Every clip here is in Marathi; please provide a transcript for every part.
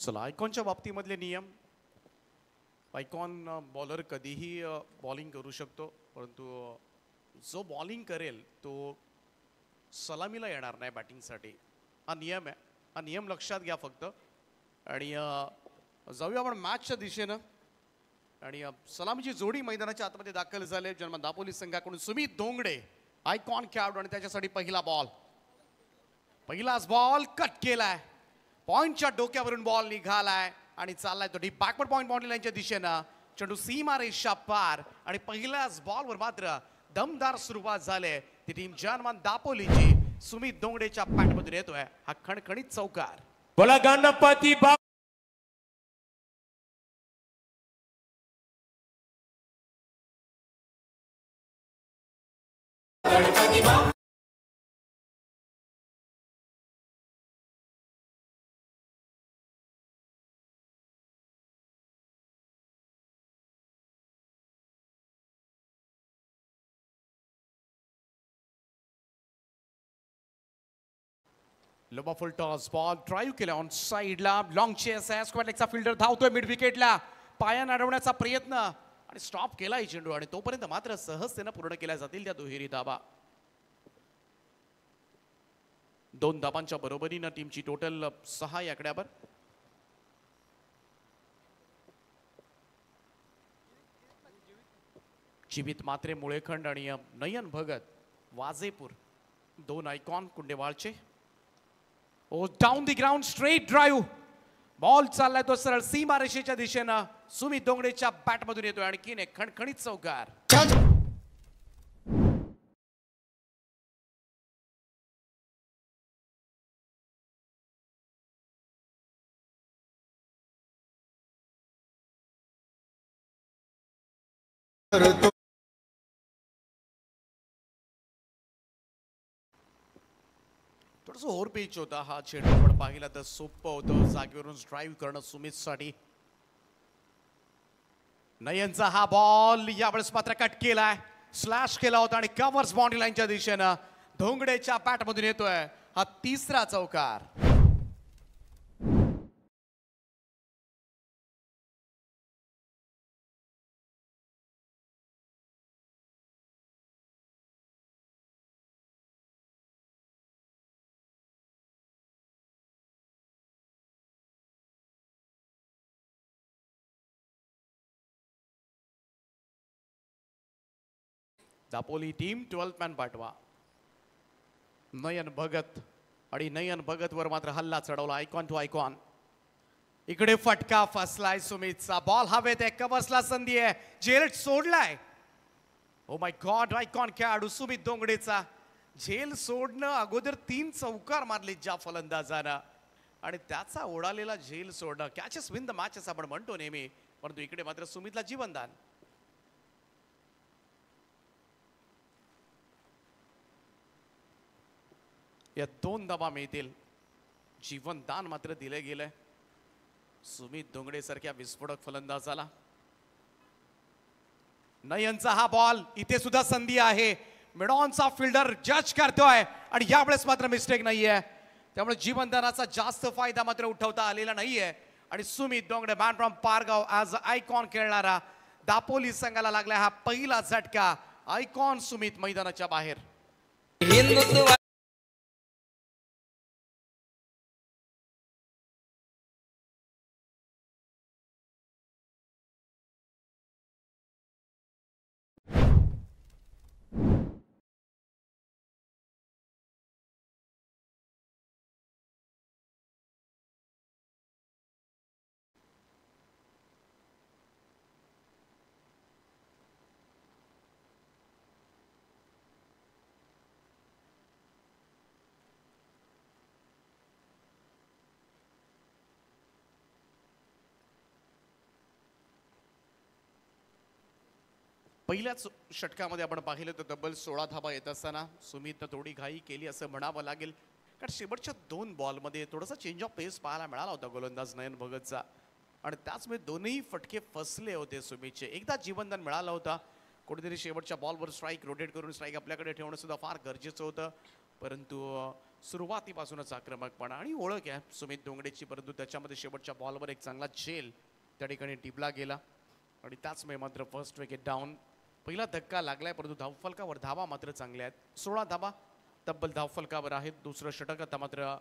चला आयकॉनच्या बाबतीमधले नियम. आयकॉन बॉलर कधीही बॉलिंग करू शकतो, परंतु जो बॉलिंग करेल तो सलामीला येणार नाही बॅटिंगसाठी. हा नियम आहे. हा नियम लक्षात घ्या फक्त. आणि जाऊया आपण मॅचच्या दिशेनं. आणि सलामीची जोडी मैदानाच्या आतमध्ये दाखल झाले. जन्म दापोली संघाकडून सुमित धोंगडे आयकॉन खेळाडू आणि त्याच्यासाठी पहिला बॉल. पहिलाच बॉल कट केलाय. पॉइंटच्या डोक्यावरून बॉल निघालाय आणि चाललाय तो डीप बॅकवर्ड पॉइंट बाउंड्री लाईनच्या दिशेनं. चेंडू सीमा रेषा पार आणि पहिल्याच बॉलवर मात्र दमदार सुरुवात झाली. ती टीम जर्मन दापोलीची सुमित धोंगडेच्या पॅटमधून येतोय हा खणखणीत चौकार. बोला गणपती बाप्पा. लोबा फुल टॉस बॉल ड्राईव्ह केला ऑन साइडला. लॉंग चेस आहे. स्क्वेअर लेगचा फिल्डर धावतोय मिड विकेटला. पायानं अडवण्याचा प्रयत्न आणि स्टॉप केलाय चेंडू आणि तोपर्यंत मात्र सहजतेनं पूर्ण केल्या जातील त्या दुहेरी धाबा. 2 धाबांच्या बरोबरीनं टीमची टोटल 6 या आकड्यावर. जीवित मात्रे मुळेखंड आणि नयन भगत वाजेपूर 2 आयकॉन कुंडेवाळचे. Oh down the ground straight drive. Ball चाललाय तो सरळ सीमा रेषेच्या दिशेनं. सुमित धोंगडेच्या बॅटमधून येतोय आणखीन एक खणखणीत चौकार. थोडंसं ओव्हर पिच होता हा चेंडू. पण पाहिला तर सोपं होतं जागेवरून ड्राईव्ह करणं सुमितसाठी. नयनचा हा बॉल यावेळेस मात्र कट केलाय. स्लॅश केला होता आणि कव्हर्स बाउंड्री लाईनच्या दिशेनं धोंगडेच्या बॅटमधून येतोय हा तिसरा चौकार. दापोली टीम 12 मॅन पाठवा. नयन भगत आणि नयन भगत वर मात्र हल्ला चढवला आयकॉन टू आयकॉन. इकडे फटका फसलाय सुमितचा. बॉल हवेत आहे. कव्हर्सला संधी आहे. झेल सोडलाय. Oh my God. आयकॉन खेळाडू सुमित धोंगडेचा झेल सोडणं अगोदर 3 चौकार मारले ज्या फलंदाजानं आणि त्याचा उडालेला झेल सोडणं. कॅचेस विन द मॅचेस आपण म्हणतो नेहमी, परंतु इकडे मात्र सुमितला जीवनदान. या 2 धाबा मिळतील. जीवनदान मात्र दिले गेले सुमित धोंगडे सारख्या विस्फोटक फलंदाजाला. नयनचा हा बॉल. इथे सुद्धा संधी आहे. मिडॉनचा फिल्डर जज करतोय आणि यावेळेस मात्र मिस्टेक नाहीये. त्यामुळे जीवनदानाचा जास्त फायदा मात्र उठवता आलेला नाहीये आणि Sumit Dhongade man from Pargaon as icon खेळणारा दापोली संघाला लागला हा पहिला झटका. आयकॉन सुमित मैदानाच्या बाहेर. पहिल्याच षटकामध्ये आपण पाहिलं तर तब्बल 16 धाबा येत असताना सुमितनं थोडी घाई केली असं म्हणावं लागेल. कारण शेवटच्या 2 बॉलमध्ये थोडासा चेंज ऑफ पेस पाहायला मिळाला होता गोलंदाज नयन भगतचा आणि त्याचमुळे दोन्ही फटके फसले होते सुमितचे. एकदा जीवनदान मिळाला होता. कुठेतरी शेवटच्या बॉलवर स्ट्राईक रोटेट करून स्ट्राईक आपल्याकडे ठेवणं सुद्धा फार गरजेचं होतं, परंतु सुरुवातीपासूनच आक्रमकपणा आणि ओळख आहे सुमित दोंगडेची, परंतु त्याच्यामध्ये शेवटच्या बॉलवर एक चांगला झेल त्या ठिकाणी टिपला गेला आणि त्याच वेळी मात्र फर्स्ट विकेट डाऊन. पहिला धक्का लागलाय, परंतु धावफलकावर धावा मात्र चांगल्या आहेत. 16 धावा तब्बल धावफलकावर आहेत. दुसरं षटक आता मात्र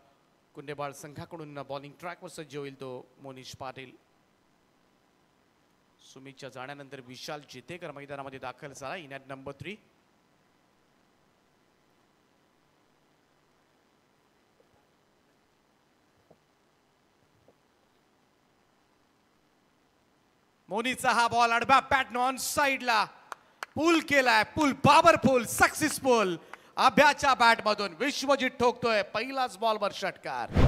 कुंडेबाळ संघाकडून बॉलिंग ट्रॅकवर सज्ज होईल तो मोनिश पाटील. सुमितच्या जाण्यानंतर विशाल चितेकर मैदानामध्ये दाखल झाला इन ॲट नंबर 3. मोनीचा हा बॉल आडव्या पॅटर्न ऑन साइडला पुल केलाय. पुल पॉवरफुल सक्सेसफुल अभ्याच्या बॅट मधून विश्वजित ठोकतोय पहिलाच बॉलवर षटकार.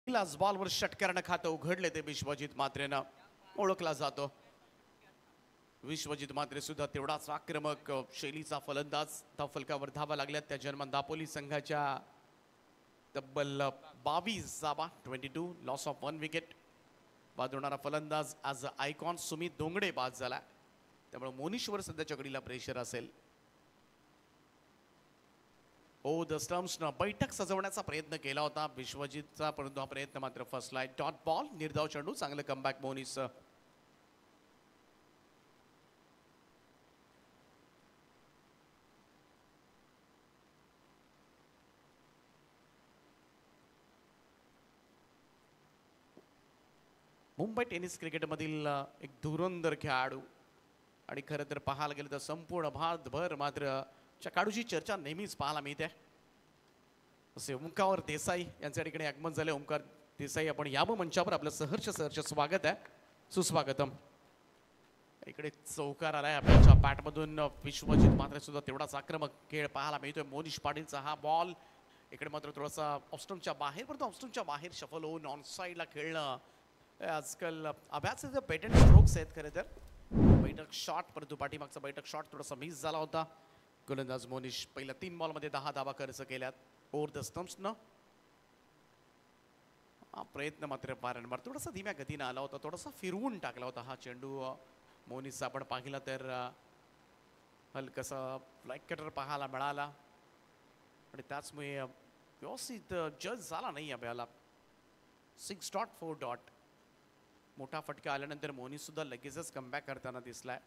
पहिलाच बॉलवर षटकारानं खातं उघडले ते विश्वजित मात्रेनं. ओळखला जातो विश्वजित मात्रे सुद्धा तेवढाच आक्रमक शैलीचा फलंदाज. धावफलकावर धावा लागल्यात त्या जर्मन दापोली संघाच्या तब्बल 22 धावा, 22 लॉस ऑफ 1 विकेट. बाद होणारा फलंदाज आज आयकॉन सुमित दोंगडे बाद झाला, त्यामुळे मोनिशवर सध्याच्या घडीला प्रेशर असेल. द स्टम्प्सनं बैठक सजवण्याचा प्रयत्न केला होता विश्वजितचा, परंतु हा प्रयत्न मात्र फसलाय. डॉट बॉल, निर्धाव चेंडू, चांगलं कमबॅक मोनीसचं. मुंबई टेनिस क्रिकेटमधील एक धुरंधर खेळाडू आणि खरं तर पाहायला गेलं तर संपूर्ण भारतभर मात्र चकाडूची चर्चा नेहमीच पाहायला मिळते. असे ओंकार देसाई यांच्या ठिकाणी आगमन झाले. ओंकार देसाई, आपण या मंचावर आपलं सहर्ष स्वागत आहे, सुस्वागतम. इकडे चौकार आलाय आपल्या बॅटमधून. विश्वजित मात्र सुद्धा तेवढाच आक्रमक खेळ पाहायला मिळतोय. मोनिश पाटीलचा हा बॉल इकडे मात्र थोडासा ऑफस्टंपच्या बाहेर, परंतु ऑफस्टंपच्या बाहेर शफल होऊन ऑन साईडला खेळणं आजकाल अभ्यासाचे पेटंट स्ट्रोक्स आहेत. खरं तर बैठक शॉट, परंतु पाठीमागचा बैठक शॉट थोडासा मिस झाला होता. गोलंदाज मोनिश पहिल्या 3 बॉलमध्ये 10 धावा खर्च केल्यात. ओव्हर द स्टम्प्सनं हा प्रयत्न मात्र वारंवार थोडासा धीम्या गतीनं आला होता, थोडासा फिरवून टाकला होता हा चेंडू. मोनिसचा आपण पाहिला तर हलकसा फ्लाईट कटर पाहायला मिळाला आणि त्याचमुळे व्यवस्थित जज झाला नाही अभ्याला. 6.4. मोठा फटका आल्यानंतर मोनिस सुद्धा लगेचच कमबॅक करताना दिसलाय.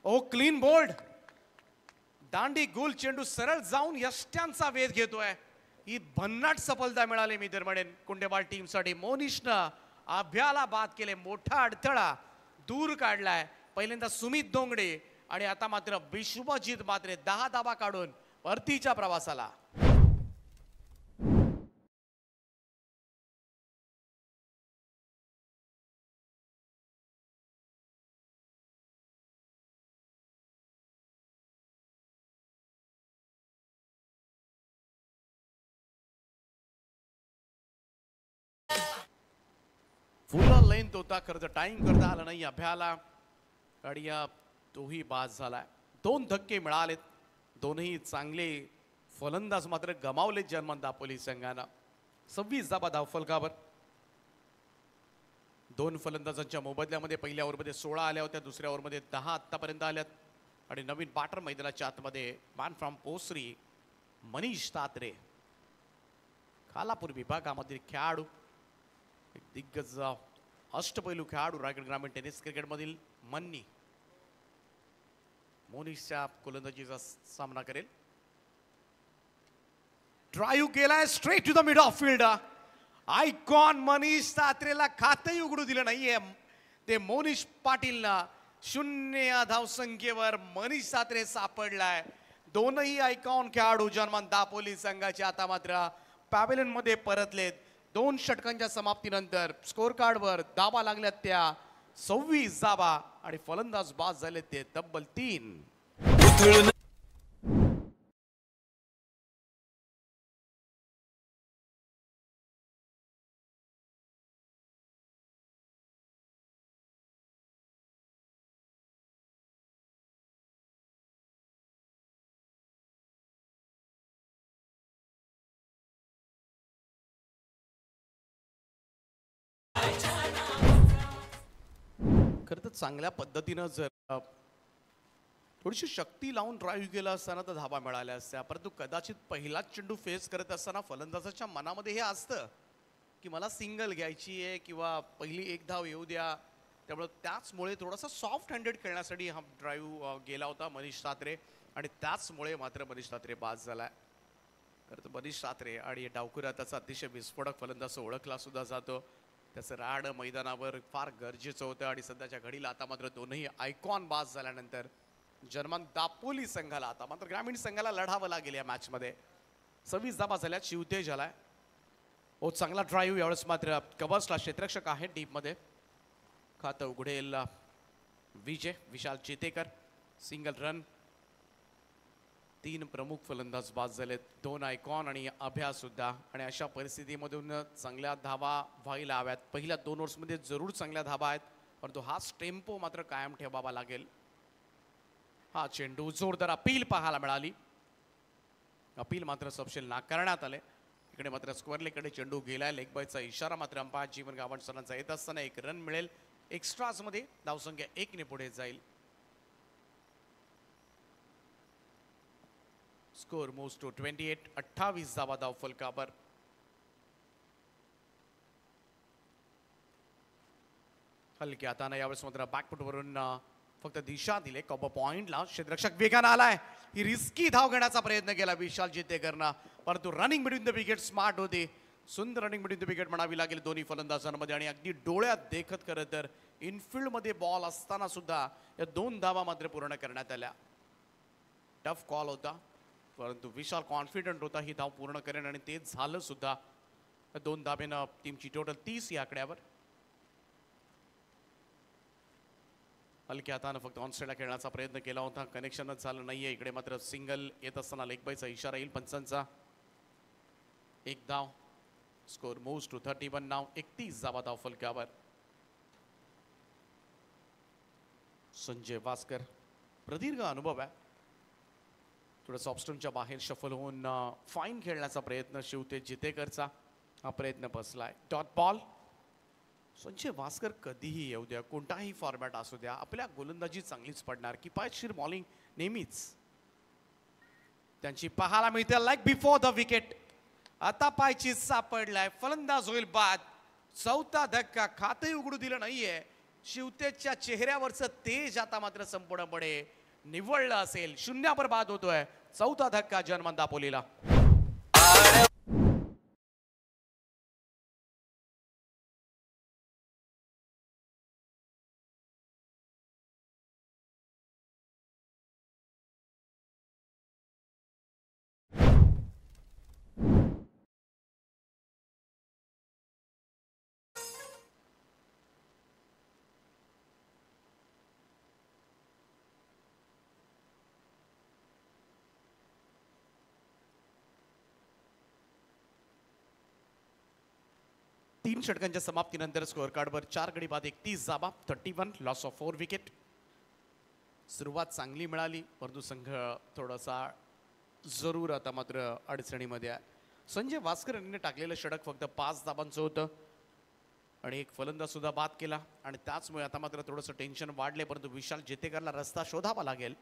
ओ क्लीन बोल्ड, दांडी गोल चेंडू सरळ जाऊन यष्ट्यांचा वेध घेतोय. ही भन्नाट सफलता मिळाली मी तर म्हणेन कुंडेबाळ टीमसाठी. मोनिशनं अभ्याला बाद केले, मोठा अडथळा दूर काढलाय. पहिल्यांदा सुमित दोंगडे आणि आता मात्र विश्वजित मात्रे 10 धावा काढून परतीच्या प्रवासाला. फुल लेंथ होता, खरं तर टाइम करता आला नाही अभ्याला आणि तोही बाद झालाय. 2 धक्के मिळालेत, दोनही चांगले फलंदाज मात्र गमावले जर्मन दापोली संघानं. 26 धावा धावफलकावर. 2 फलंदाजांच्या मोबदल्यामध्ये पहिल्या ओव्हरमध्ये 16 आल्या होत्या, दुसऱ्या ओव्हरमध्ये 10 आतापर्यंत आल्यात. आणि नवीन बॅटर मैदानाच्या आतमध्ये मॅन फ्रॉम पोसरी मनीष तात्रे, खालापूर विभागामधील खेळाडू, एक दिग्गज अष्टपैलू खेळाडू रायगड ग्रामीण टेनिस क्रिकेटमधील मन्नी. मोनिशच्या गोलंदाजीचा सामना करेल. ड्राईव्ह केलाय straight to the mid off field. Icon Manish तात्रेला खातही उघडू दिलं नाहीये ते मोनिश पाटीलला. 0 धावसंख्येवर मनीष तात्रे सापडलाय. दोनही आयकॉन खेळाडू जर्मन दापोली संघाचे आता मात्र पॅव्हेलियन मध्ये परतलेत. 2 षटकांच्या समाप्तीनंतर स्कोर कार्डवर धावा लागल्यात त्या 26 धावा आणि फलंदाज बाद झाले ते तब्बल 3. खरं तर चांगल्या पद्धतीनं जर थोडीशी शक्ती लावून ड्राईव्ह केला असताना तर धाबा मिळाल्या असत्या, परंतु कदाचित पहिलाच चेंडू फेस करत असताना फलंदाजाच्या मनामध्ये हे असतं की मला सिंगल घ्यायची आहे किंवा पहिली एक धाव येऊ द्या. त्यामुळे त्याचमुळे थोडासा सॉफ्ट हँडेड खेळण्यासाठी हा ड्राईव्ह गेला होता मनीष सात्रे आणि त्याचमुळे मात्र मनीष सात्रे बाद झालाय. खरं तर मनीष सात्रे आणि डावखुरा त्याचा अतिशय विस्फोटक फलंदाज ओळखला सुद्धा जातो. त्याचं राड मैदानावर फार गरजेचं होतं आणि सध्याच्या घडीला आता मात्र दोनही आयकॉन बाद झाल्यानंतर जर्मन दापोली संघाला आता मात्र ग्रामीण संघाला लढावं लागेल या मॅचमध्ये. 26 धाबा झाल्या. शिवतेज आलाय. हो चांगला ड्राईव्ह यावेळेस मात्र कबर्सला क्षेत्ररक्षक आहे डीपमध्ये. खातं उघडेल विजय विशाल चेतेकर. Single run. 3 प्रमुख फलंदाज बाद झालेत. 2 आयकॉन आणि अभ्या सुद्धा. आणि अशा परिस्थितीमधून चांगल्या धावा व्हायला हव्यात. पहिल्या 2 ओव्हर्समध्ये जरूर चांगल्या धावा आहेत, परंतु हाच टेम्पो मात्र कायम ठेवावा लागेल. हा चेंडू जोरदार अपील पाहायला मिळाली. अपील मात्र सपशेल नाकारण्यात आले. इकडे मात्र स्क्वेअरलेकडे चेंडू गेलाय. लेग बायचा इशारा मात्र अंपायर जीवन गावंड सरांचा येत असताना 1 रन मिळेल. एक्स्ट्राजमध्ये धावसंख्या 1 ने पुढे जाईल. Score moves to 28. 28 धावा धाव फलकावर. हलक्या हाताने यावेळेस मात्र बॅकफुटवरून फक्त दिशा दिले. कॉब पॉइंटला क्षेत्ररक्षक वेगानं आलाय. ही रिस्की धाव घेण्याचा प्रयत्न केला विशाल जितेकरनं, परंतु running between the wicket smart होती. सुंदर रनिंग बिटवीन द विकेट म्हणावी लागेल दोन्ही फलंदाजांमध्ये. आणि अगदी डोळ्यात देखत खरं तर इनफिल्डमध्ये बॉल असताना सुद्धा या 2 धावा मात्र पूर्ण करण्यात आल्या. टफ कॉल होता, परंतु विशाल कॉन्फिडंट होता ही धाव पूर्ण करेन आणि ते झालं सुद्धा. 2 धाब्यानं टीमची टोटल 30 या आकड्यावर. हलक्या हातानं फक्त ऑन साईडला खेळण्याचा प्रयत्न केला होता, कनेक्शनच झालं नाहीये. इकडे मात्र सिंगल येत असताना लेग बायचा इशारा येईल पंचांचा. 1 धाव. स्कोर मूव्स टू 31 नाव. 31 धावा धाव फलकावर. संजय वास्कर प्रदीर्घ अनुभव आहे. थोडं ऑफस्टोनच्या बाहेर शफल होऊन फाईन खेळण्याचा प्रयत्न शिवते जितेकरचा. हा प्रयत्न बसलाय. Dot ball. संजय वास्कर कधीही येऊ द्या, कोणताही फॉर्मॅट असू द्या, आपल्या गोलंदाजी चांगलीच पडणार. किफायतशीर बॉलिंग नेहमीच त्यांची पाहायला मिळते. Like before the wicket. आता पायची सापडलाय. फलंदाज होईल बाद. 4था धक्का. खातही उघडू दिलं नाहीये. शिवतेजच्या चेहऱ्यावरचं तेज आता मात्र संपूर्णपणे निवळलं असेल. 0 बाद होतोय. 4था धक्का जर्मन दापोलीला. तीन षटकांच्या समाप्तीनंतर स्कोअर कार्डवर 4 गडी बाद 31 धावा. 31 लॉस ऑफ 4 विकेट. सुरुवात चांगली मिळाली, परंतु संघ थोडासा जरूर आता मात्र अडचणीमध्ये आहे. संजय वास्कर यांनी टाकलेलं षटक फक्त 5 धाबांचं होतं आणि एक फलंदाज सुद्धा बाद केला आणि त्याचमुळे आता मात्र थोडंसं टेन्शन वाढले. परंतु विशाल जेतेकरला रस्ता शोधावा लागेल.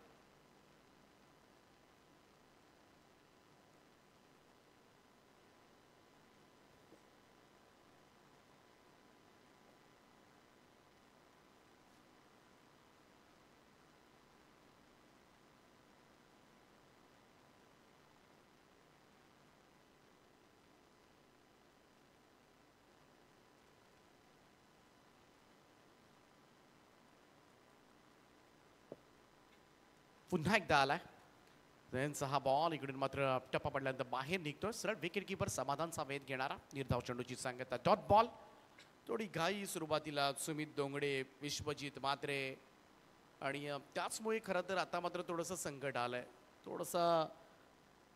पुन्हा एकदा आलाय त्यांचा हा बॉल. इकडून मात्र टप्पा पडल्यानंतर बाहेर निघतोय. सरळ विकेट किपर समाधानचा वेध घेणारा निर्धाव चेंडूची सांगता. Dot ball. थोडी घाई सुरुवातीला. सुमित दोंगडे, विश्वजित मात्रे आणि त्याचमुळे खरं तर आता मात्र थोडंसं संकट आलंय. थोडंसं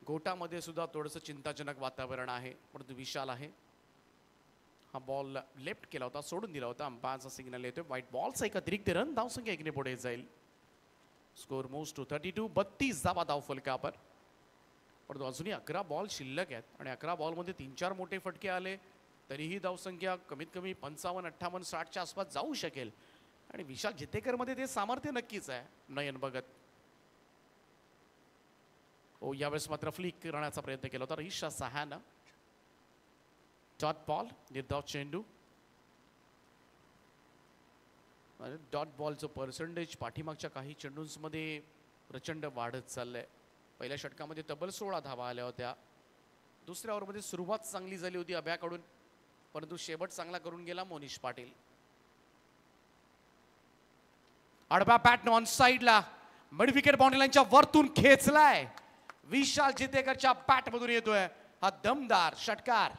गोटामध्ये सुद्धा थोडंसं चिंताजनक वातावरण आहे. परंतु विशाल आहे. हा बॉल लेफ्ट केला होता, सोडून दिला होता. अंपायरचा सिग्नल येतोय. व्हाईट बॉलचा एक अतिरिक्त रन. धावसंख्या 1 ने पुढे जाईल. Score moves to 32. 32 धावा धाव फलकावर. परंतु अजूनही 11 बॉल शिल्लक आहेत आणि 11 बॉलमध्ये 3-4 मोठे फटके आले तरीही धावसंख्या कमीत कमी 55, 58, 60च्या आसपास जाऊ शकेल. आणि विशाल जितेकर मध्ये ते सामर्थ्य नक्कीच आहे. नयन भगत यावेळेस मात्र फ्लिक करण्याचा प्रयत्न केला होता ईशा सहानं. डॉट बॉल, निर्धाव चेंडू. डॉट बॉलचं पर्सेंटेज पाठीमागच्या काही चेंडूंमध्ये प्रचंड वाढत चाललंय. पहिल्या षटकामध्ये तब्बल 16 धावा आल्या होत्या. दुसऱ्या ओव्हरमध्ये सुरुवात चांगली झाली होती अभ्याकडून, परंतु शेवट चांगला करून गेला मोनिश पाटील. आडवा पॅट ऑन साइडला मिड विकेट बाउंड्री लाईनच्या वरतून खेचलाय. विशाल जितेकरच्या पॅट मधून येतोय हा दमदार षटकार.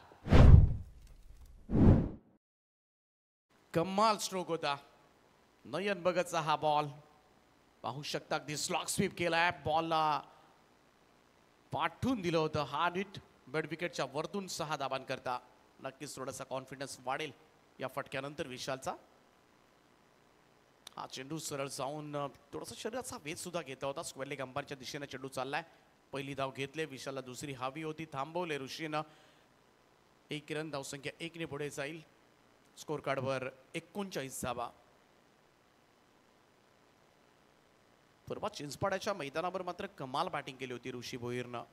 कमाल स्ट्रोक होता नयन भगतचा हा बॉल. पाहू शकता अगदी स्लॉग स्वीप केलाय. बॉलला पाठवून दिलं होतं हा नीट मिड विकेटच्या वरतून 6 धाबांकरता. नक्कीच थोडासा कॉन्फिडन्स वाढेल या फटक्यानंतर विशालचा. हा चेंडू सरळ जाऊन थोडासा शरीराचा वेध सुद्धा घेतला होता. स्क्वेअर लेग अंपायरच्या दिशेने चेंडू चाललाय. पहिली धाव घेतले. विशालला दुसरी हवी होती, थांबवले ऋषीनं. 1 रन, धावसंख्या 1 ने पुढे जाईल. स्कोर कार्डवर 39 धावा. परवा चिंचपाड्याच्या मैदानावर मात्र कमाल बॅटिंग केली होती ऋषी भोईरनं,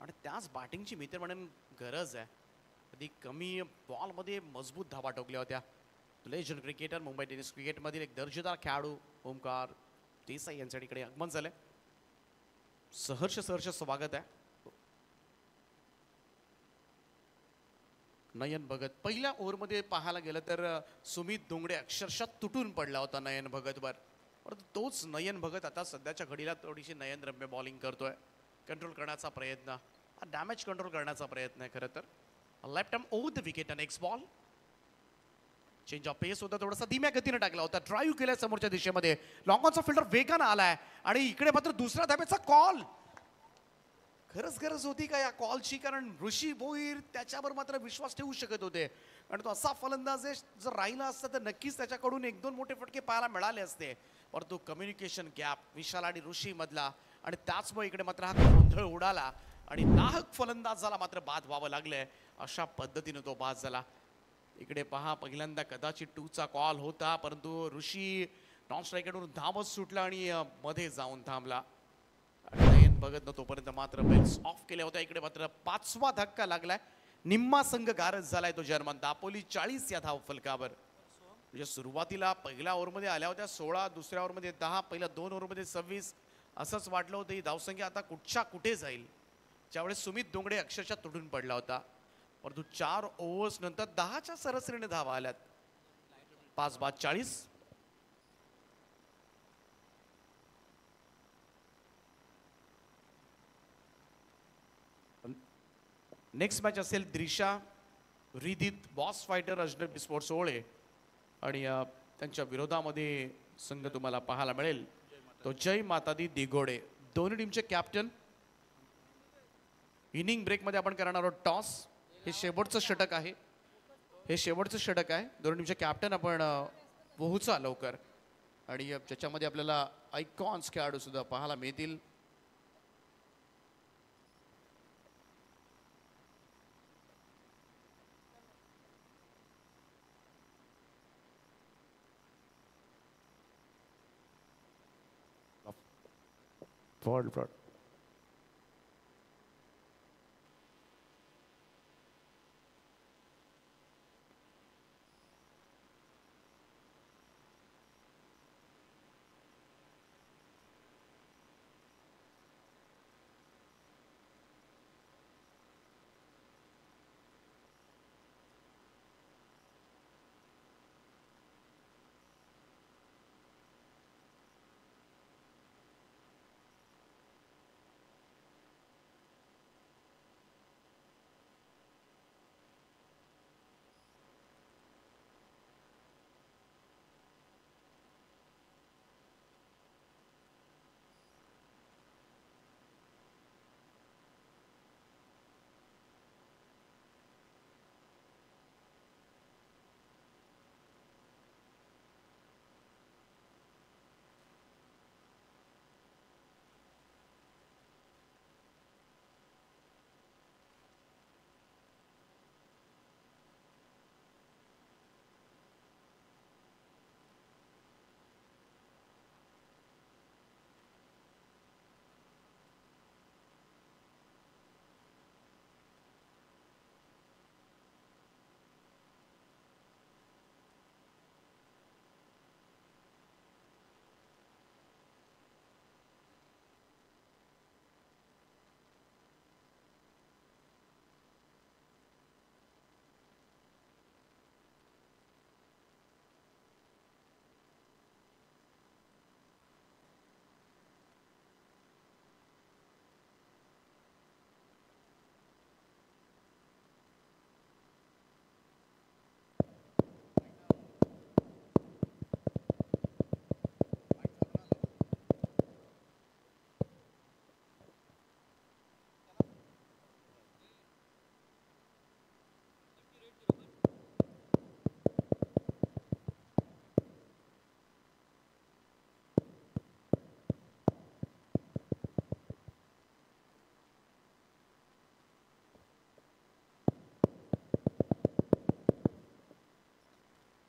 आणि त्याच बॅटिंगची मी तर म्हणेन गरज आहे. कधी कमी बॉलमध्ये मजबूत धावा ठोकल्या होत्या. लेजंड क्रिकेटर, मुंबई टेनिस क्रिकेटमधील एक दर्जेदार खेळाडू ओमकार देसाई यांच्या इकडे आगमन झाले. सहर्ष स्वागत आहे. नयन भगत पहिल्या ओव्हरमध्ये पाहायला गेलं तर सुमित दोंगडे अक्षरशः तुटून पडला होता नयन भगतवर. परंतु तोच नयन भगत आता सध्याच्या घडीला थोडीशी नयनरम्य बॉलिंग करतोय. कंट्रोल करण्याचा प्रयत्न, डॅमेज कंट्रोल करण्याचा प्रयत्न आहे खरं तर. Left arm over the wicket. Next ball. Change of pace होता, थोडासा धीम्या गतीने टाकला होता. ड्राईव्ह केलाय समोरच्या दिशेमध्ये. लॉंग ऑनचा फिल्डर वेगानं आलाय आणि इकडे मात्र दुसऱ्या धाब्याचा कॉल. खरंच गरज होती का या कॉलची? कारण ऋषी भोईर त्याच्यावर मात्र विश्वास ठेवू शकत होते, कारण तो असा फलंदाज आहे, जर राहिला असता तर नक्कीच त्याच्याकडून 1-2 मोठे फटके पाहायला मिळाले असते. परंतु कम्युनिकेशन गॅप विशाल आणि ऋषी मधला, आणि त्याचमुळे इकडे मात्र हा गोंधळ उडाला आणि नाहक फलंदाजाला मात्र बाद व्हावं लागलंय. अशा पद्धतीने तो बाद झाला. इकडे पहा, पहिल्यांदा कदाचित 2चा कॉल होता, परंतु ऋषी नॉन स्ट्रायकडून धावत सुटला आणि मध्ये जाऊन थांबला. नयन भगतनं तोपर्यंत मात्र बेल्स ऑफ केल्या होत्या. इकडे मात्र 5वा धक्का लागलाय. निम्मा संघ गारज झालाय तो जर्मन. दापोली 40 या धाव फलकावर. म्हणजे सुरुवातीला पहिल्या ओव्हरमध्ये आल्या होत्या 16, दुसऱ्या ओव्हरमध्ये 10, पहिल्या 2 ओव्हरमध्ये 26. असंच वाटलं होतं ही धावसंख्या आता कुठच्या कुठे जाईल. ज्यावेळेस सुमित दोंगडे अक्षरशः तुटून पडला होता, परंतु 4 ओव्हर्स नंतर 10च्या सरासरीने धावा आल्यात. 5 बाद 40. नेक्स्ट मॅच असेल द्रिशा रिदित बॉस फायटर अजनबी स्पोर्ट्स ओळे, आणि त्यांच्या विरोधामध्ये संघ तुम्हाला पाहायला मिळेल तो जय माता दी दिघोडे. दोन्ही टीमचे कॅप्टन. इनिंग ब्रेकमध्ये आपण करणार आहोत टॉस. हे शेवटचं षटक आहे. दोन्ही टीमचे कॅप्टन आपण पोहोचा लवकर, आणि ज्याच्यामध्ये आपल्याला आयकॉन्स खेळाडू सुद्धा पाहायला मिळतील. फॉरवर्ड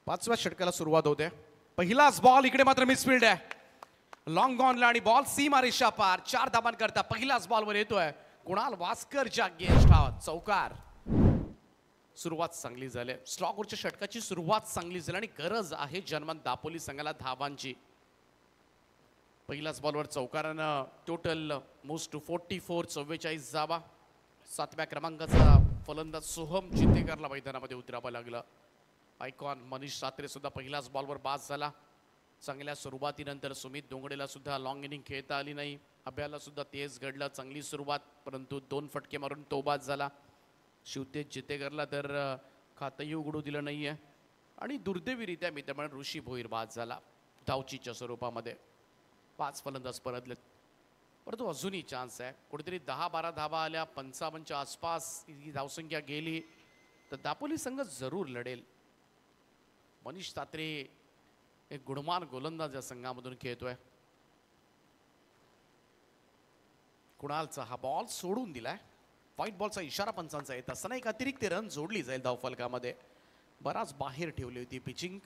5व्या षटकाला सुरुवात होते. पहिलाच बॉल इकडे मात्र मिसफिल्ड आहे. लॉंग ऑनला आणि बॉल सीमा रेषा पार. 4 धाबांकरता पहिलाच बॉलवर येतोय. कुणाल वास्करच्या अगेन्स्ट हा चौकार. सुरुवात चांगली झाली. स्लॉगवरच्या षटकाची सुरुवात चांगली झाली आणि गरज आहे जनमत दापोली संघाला धावांची. पहिल्याच बॉलवर चौकारानं टोटल मोस्ट टू 44 44 धावा. 7व्या क्रमांकाचा फलंदाज सोहम चितेकरला मैदानामध्ये उतरावं लागलं. आयकॉन मनीष सात्रे सुद्धा पहिल्याच बॉलवर बाद झाला. चांगल्या सुरुवातीनंतर सुमित दोंगडेला सुद्धा लॉंग इनिंग खेळता आली नाही. अभ्याला सुद्धा तेच घडलं. चांगली सुरुवात परंतु 2 फटके मारून तो बाद झाला. शिवतेज चितेकरला तर खातंही उघडू दिलं नाहीये आणि दुर्दैवीरित्या मित्रमंडळ ऋषी भोईर बाद झाला धावचीच्या स्वरूपामध्ये. 5 फलंदाज परतलेत परंतु अजूनही चान्स आहे. कुठेतरी 10-12 धावा आल्या. 55च्या आसपास ही धावसंख्या गेली तर दापोली संघ जरूर लढेल. मनीष सात्रे एक गुणमान गोलंदाज या संघामधून खेळतोय. कुणालचा हा बॉल सोडून दिलाय. व्हाईट बॉलचा इशारा पंचांचा येत असताना एक अतिरिक्त रन जोडली जाईल धावफलकामध्ये. बराच बाहेर ठेवली होती पिचिंग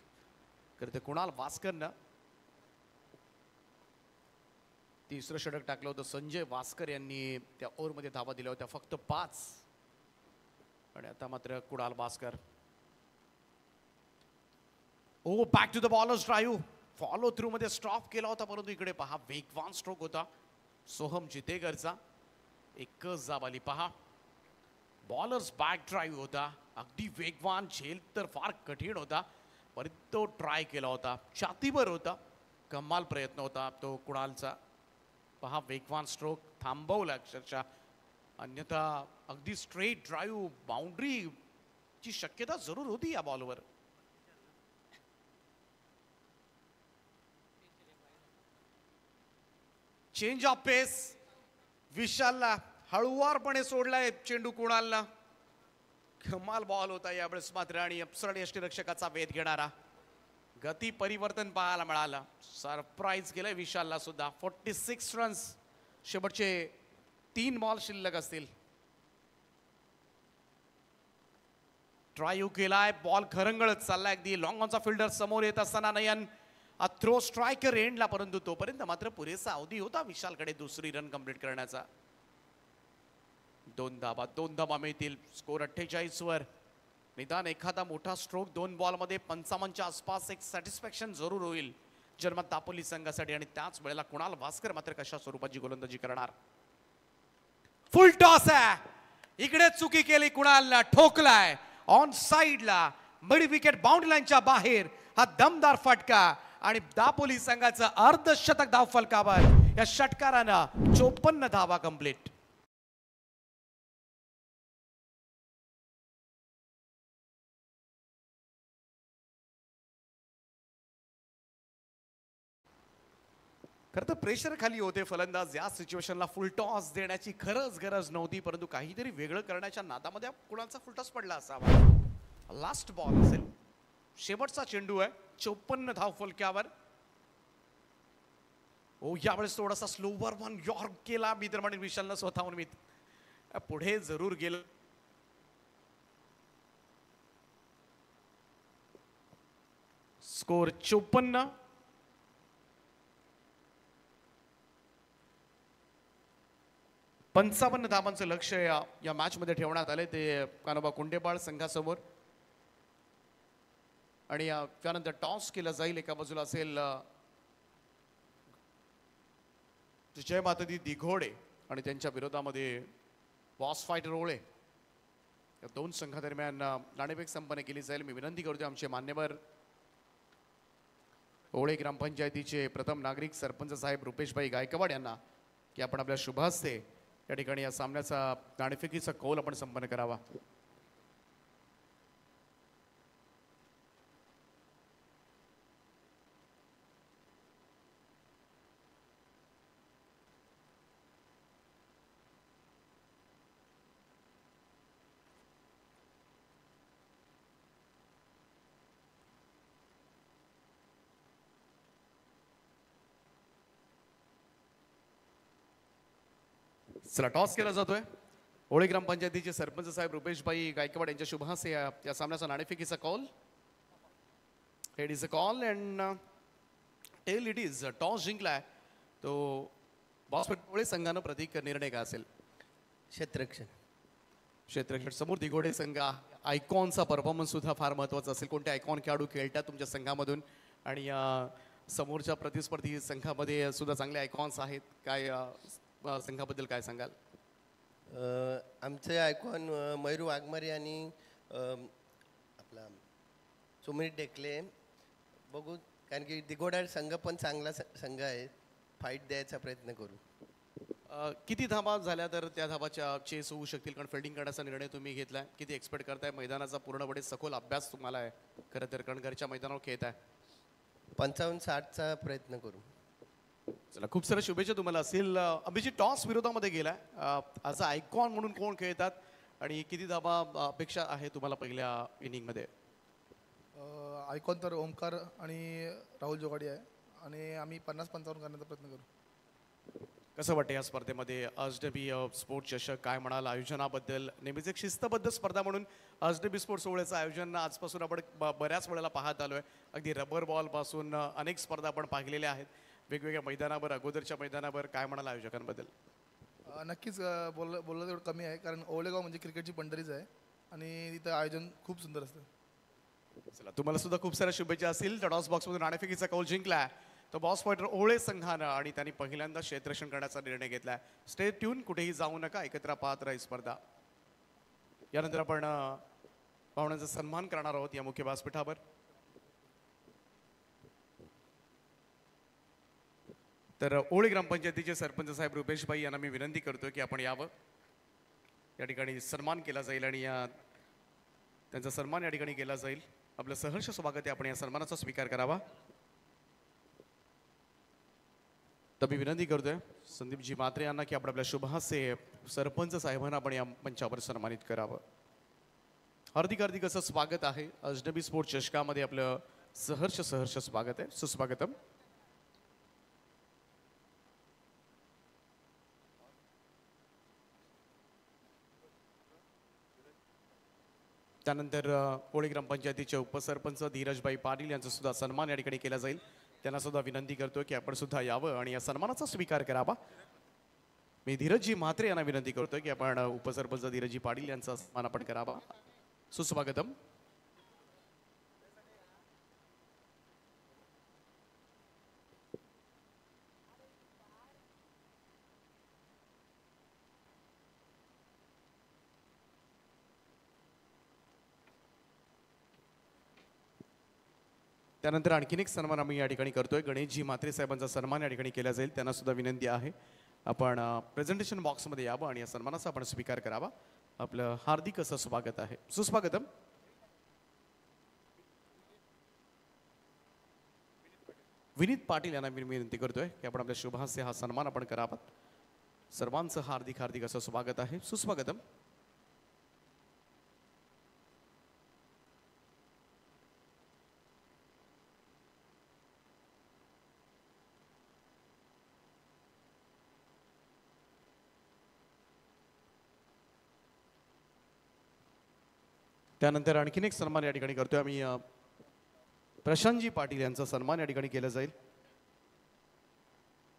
करते कुणाल वास्करनं. तिसरं षटक टाकलं होतं संजय वास्कर यांनी. त्या ओव्हरमध्ये धावा दिल्या होत्या फक्त 5 आणि आता मात्र Kunal Vaskar. Oh back to the bowler's drive. Follow through मध्ये स्टॉप केला होता परंतु इकडे पहा वेगवान स्ट्रोक होता सोहम चितेकरचा. एकच जाब आली पहा. बॉलर्स बॅक ड्राईव्ह होता. अगदी वेगवान. झेल तर फार कठीण होता परंतु तो ट्राय केला होता. छातीवर होता. कमाल प्रयत्न होता तो कुणालचा. पहा वेगवान स्ट्रोक थांबवला अक्षरशः. अन्यथा अगदी स्ट्रेट ड्राईव्ह बाउंड्रीची शक्यता जरूर होती या बॉलवर. चेंज ऑफ पेस. विशालला हळुवारपणे सोडलाय चेंडू कुणालला. कमाल बॉल होता यावेळेस मात्र आणि अपसर यष्टीरक्षकाचा वेध घेणारा. गती परिवर्तन पाहायला मिळालं. सरप्राईज केलंय विशालला सुद्धा. 46 रन्स. शेवटचे 3 बॉल शिल्लक असतील. ट्राय केलाय. बॉल खरंगळत चाललाय अगदी. लॉंग ऑनचा फिल्डर समोर येत असताना नयन थ्रो स्ट्रायकर एंडला परंतु तोपर्यंत मात्र पुरेसा अवधी होता विशालकडे दुसरी रन कंप्लीट करण्याचा. 2 धाबा मिळतील. स्कोर 48 वर. निदान एखादा मोठा स्ट्रोक 2 बॉलमध्ये 55च्या आसपास एक सॅटिस्फॅक्शन जरूर होईल जनमत दापोली संघासाठी. आणि त्याच वेळेला कुणाल वास्कर मात्र कशा स्वरूपाची गोलंदाजी करणार. फुल टॉस आहे. इकडे चुकी केली कुणालला. ठोकलाय ऑन साइडला. मिड विकेट बाउंड्री लाईनच्या बाहेर हा दमदार फटका आणि दापोली संघाचं अर्धशतक धावफलकावर. या षटकारानं 54 धावा कंप्लीट. खरं तर प्रेशर खाली होते फलंदाज. या सिच्युएशनला फुल टॉस देण्याची खरंच गरज नव्हती परंतु काहीतरी वेगळं करण्याच्या नादामध्ये कुणाचा फुल टॉस पडला असावा. लास्ट बॉल असेल. शेवटचा चेंडू आहे. 54 धावफलकावर. ओ यावेळेस थोडासा स्लोवर वन यॉर्क केला मित्रमंडळी विशालनं स्वतःहून. मी पुढे जरूर गेलं. स्कोर 54. पंचावन्न धावांचं लक्ष या मॅच मध्ये ठेवण्यात आले. ते कानोबा कुंडेपाळ संघासमोर. आणि त्यानंतर टॉस केला जाईल. एका बाजूला असेल जय मातादी दिघोडे आणि त्यांच्या विरोधामध्ये बॉस फायटर ओळे. या 2 संघादरम्यान नाणेफेक संपन्न केली जाईल. मी विनंती करतो आमचे मान्यवर ओळे ग्रामपंचायतीचे प्रथम नागरिक सरपंच साहेब रुपेशभाई गायकवाड यांना की आपण आपल्या शुभ हस्ते या ठिकाणी या सामन्याचा नाणेफेकीचा कौल आपण संपन्न करावा. चला टॉस केला जातोय. ओळे ग्रामपंचायतीचे सरपंच साहेब रुपेशभाई गायकवाड यांच्या शुभ हस्ते या सामन्याचा नाणेफेकीचा कौल. Head is a call and tail it is toss जिंकलाय तो बॉस पटोळे संघानं प्रतीक निर्णय का असेल. क्षेत्ररक्षण समोर दिघोडे संघ आयकॉनचा परफॉर्मन्स सुद्धा फार महत्त्वाचा असेल. कोणते आयकॉन खेळाडू खेळतात तुमच्या संघामधून आणि समोरच्या प्रतिस्पर्धी संघामध्ये सुद्धा चांगले आयकॉन्स आहेत. काय संघाबद्दल काय सांगाल. आमचे आयकॉन मयूर वाघमारे आणि आपला सुमित टेकले बघू, कारण की दिघोडा संघ पण चांगला संघ आहे. फाईट द्यायचा प्रयत्न करू. किती धाबा झाल्या तर त्या धाबाच्या चेस होऊ शकतील, कारण फिल्डिंग करण्याचा निर्णय तुम्ही घेतलाय. किती एक्सपेक्ट करताय. मैदानाचा पूर्णपणे सखोल अभ्यास तुम्हाला आहे खरं तर, कारण घरच्या मैदानावर खेळत आहे. 55-60चा प्रयत्न करू. चला, खूप साऱ्या शुभेच्छा तुम्हाला असेल. अभिजित टॉस विरोधामध्ये गेलाय. आज आयकॉन म्हणून कोण खेळतात आणि किती धाबा अपेक्षा आहे तुम्हाला पहिल्या इनिंगमध्ये. आयकॉन तर ओमकार आणि राहुल जोगाडी आहे आणि आम्ही 50-55 करण्याचा प्रयत्न करू. कसं वाटतं या स्पर्धेमध्ये अजडबी स्पोर्ट्स चषक. काय म्हणाल आयोजनाबद्दल. नेहमीच एक शिस्तबद्ध स्पर्धा म्हणून अजडबी स्पोर्ट्स सोहळ्याचं आयोजन आजपासून आपण बऱ्याच वेळेला पाहत आलोय. अगदी रबर बॉलपासून अनेक स्पर्धा आपण पाहिलेल्या आहेत वेगवेगळ्या मैदानावर, अगोदरच्या मैदानावर. काय म्हणाल आयोजकांबद्दल. नक्कीच बोललं तेवढं कमी आहे, कारण ओवळेगाव म्हणजे क्रिकेटची पंढरीच आहे आणि तिथं आयोजन खूप सुंदर असतं. चला, तुम्हाला सुद्धा खूप साऱ्या शुभेच्छा असतील. टॉस बॉक्समधून नाणेफेकीचा कौल जिंकला तो बॉस फायटर ओवळे संघानं आणि त्यांनी पहिल्यांदा क्षेत्ररक्षण करण्याचा निर्णय घेतलाय. स्टे ट्यून, कुठेही जाऊ नका, एकत्र पाहत राहा स्पर्धा. यानंतर आपण पाहुण्यांचा सन्मान करणार आहोत या मुख्य व्यासपीठावर. तर ओळे ग्रामपंचायतीचे सरपंच साहेब रुपेशभाई यांना मी विनंती करतोय की आपण यावं. या ठिकाणी सन्मान केला जाईल आणि त्यांचा सन्मान या ठिकाणी केला जाईल. आपलं सहर्ष स्वागत आहे. आपण या सन्मानाचा स्वीकार करावा. तर मी विनंती करतोय संदीपजी म्हात्रे यांना की आपण आपल्या शुभहास्य सरपंच साहेबांना आपण या मंचावर सन्मानित करावं. हार्दिक हार्दिक असं स्वागत आहे. अजनबी स्पोर्ट्स चषकामध्ये आपलं सहर्ष स्वागत आहे. सुस्वागतम. त्यानंतर कोळी ग्रामपंचायतीचे उपसरपंच धीरजभाई पाटील यांचा सुद्धा सन्मान या ठिकाणी केला जाईल. त्यांना सुद्धा विनंती करतोय की आपण सुद्धा यावं आणि या सन्मानाचा स्वीकार करावा. मी धीरजजी म्हात्रे यांना विनंती करतोय की आपण उपसरपंच धीरजजी पाटील यांचा सन्मान आपण करावा. सुस्वागतम. त्यानंतर आणखीन एक सन्मान आम्ही या ठिकाणी करतोय. गणेशजी म्हात्रे साहेबांचा सन्मान या ठिकाणी केला जाईल. त्यांना सुद्धा विनंती आहे आपण प्रेझेंटेशन बॉक्समध्ये यावं आणि या सन्मानाचा आपण स्वीकार करावा. आपलं हार्दिक असं स्वागत आहे. सुस्वागतम. विनीत पाटील यांना मी विनंती करतोय की आपण आपल्या शुभहास्य हा सन्मान आपण करावा. सर्वांचं हार्दिक हार्दिक असं स्वागत आहे. सुस्वागतम. त्यानंतर आणखीन एक सन्मान या ठिकाणी करतोय आम्ही. प्रशांतजी पाटील यांचा सन्मान या ठिकाणी केला जाईल.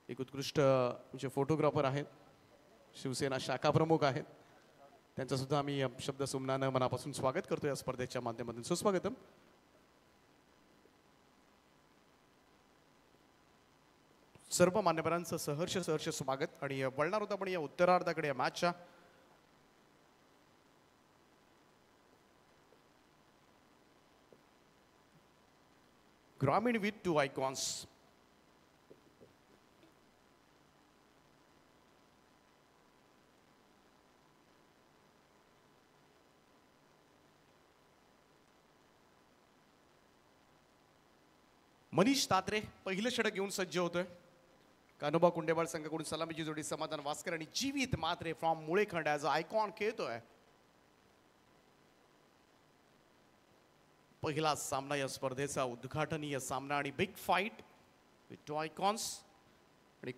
एक उत्कृष्ट म्हणजे फोटोग्राफर आहेत, शिवसेना शाखा प्रमुख आहेत. त्यांचं सुद्धा आम्ही शब्द सुमनानं मनापासून स्वागत करतो या स्पर्धेच्या माध्यमातून. सुस्वागतम. सर्व मान्यवरांचं सहर्ष स्वागत. आणि वळणार होतं आपण या उत्तरार्धाकडे या मॅचच्या. ग्रामीण विथ 2 आयकॉन्स. मनीष तात्रे पहिलं षटक घेऊन सज्ज होतोय. कानोबा कुंडेवाड संघाकडून सलामीची जोडी समाधान वास्कर आणि जीवित म्हात्रे फ्रॉम मुळेखंड ॲज आयकॉन खेळतोय. पहिला सामना या स्पर्धेचा उद्घाटनीय सामना आणि बिग फाईट विथ 2 आयकॉन्स. आणि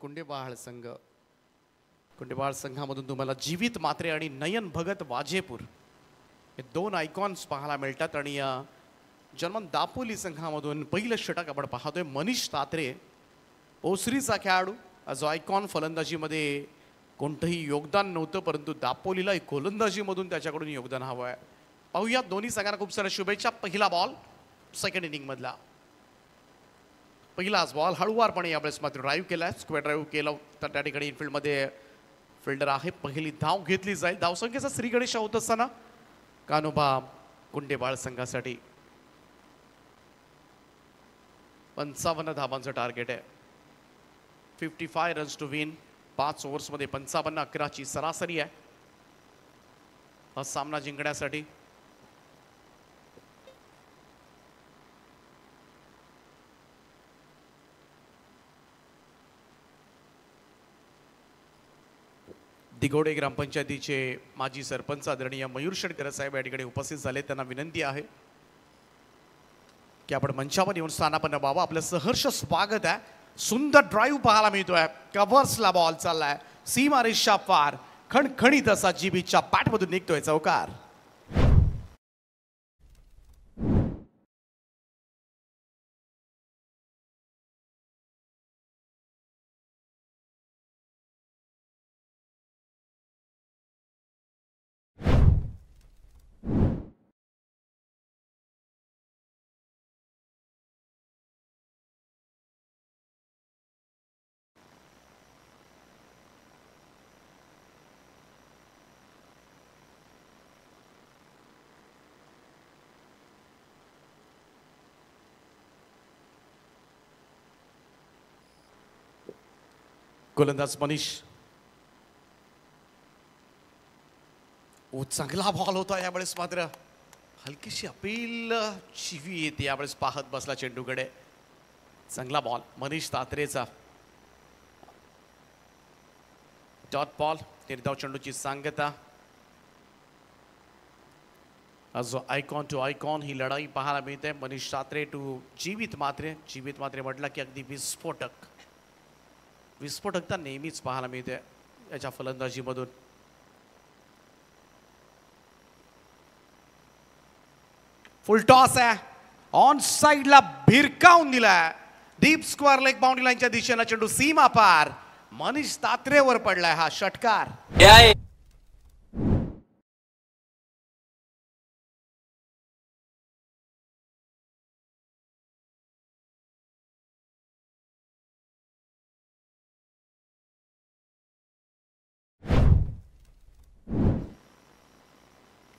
कुंडेवाड संघामधून तुम्हाला जीवित म्हात्रे आणि नयन भगत वाजेपूर हे 2 आयकॉन्स पाहायला मिळतात. आणि जर्मन दापोली संघामधून पहिलं षटक आपण पाहतोय. मनीष तात्रे, ओसरीचा खेळाडू, जो आयकॉन फलंदाजीमध्ये कोणतंही योगदान नव्हतं, परंतु दापोलीला गोलंदाजीमधून त्याच्याकडून योगदान हवं आहे. पाहूया दोन्ही संघांना खूप साऱ्या शुभेच्छा. पहिला बॉल सेकंड इनिंग मधला. पहिलाच बॉल हळुवारपणे यावेळेस मात्र ड्राईव्ह केलाय, स्क्वेअर ड्राईव्ह केलं तर त्या ठिकाणी इनफिल्डमध्ये फिल्डर आहे. पहिली धाव घेतली जाईल. धावसंख्येचा श्री गणेश होत असताना कान्होबा कुंडेबाळ संघासाठी 55 धावांचं टार्गेट आहे. 55 रन्स टू विन. 5 ओव्हर्समध्ये 55, 11ची सरासरी आहे हा सामना जिंकण्यासाठी. दिघोडे ग्रामपंचायतीचे माजी सरपंच आदरणीय मयूर शेटकर साहेब या ठिकाणी उपस्थित झाले. त्यांना विनंती आहे की आपण मंचावर येऊन स्थानापन्न व्हावं. आपलं सहर्ष स्वागत आहे. सुंदर ड्राईव्ह पाहायला मिळतोय. कव्हर्सला बॉल चाललाय, सीमारेषा पार, खणखणीत असा जीबीच्या पॅटमधून निघतोय चौकार. गोलंदाज मनीष. चांगला बॉल होता यावेळेस, मात्र हलकीशी अपील शिवी येते यावेळेस. पाहत बसला चेंडूकडे. चांगला बॉल मनीष तात्रेचा. डॉट बॉल, निर्धाव चेंडूची सांगता. जो आयकॉन टू आयकॉन ही लढाई पाहायला मिळते. मनीष तात्रे टू जीवित मात्रे. जीवित मात्रे म्हटलं की अगदी विस्फोटकता नेहमीच पाहायला मिळते याच्या फलंदाजीमधून. फुल टॉस आहे, ऑन साइडला भिरकावून दिलाय. डीप स्क्वेअर लेग बाउंड्री लाईनच्या दिशेला चेंडू सीमा पार. मनीष तात्रेवर पडलाय हा षटकार.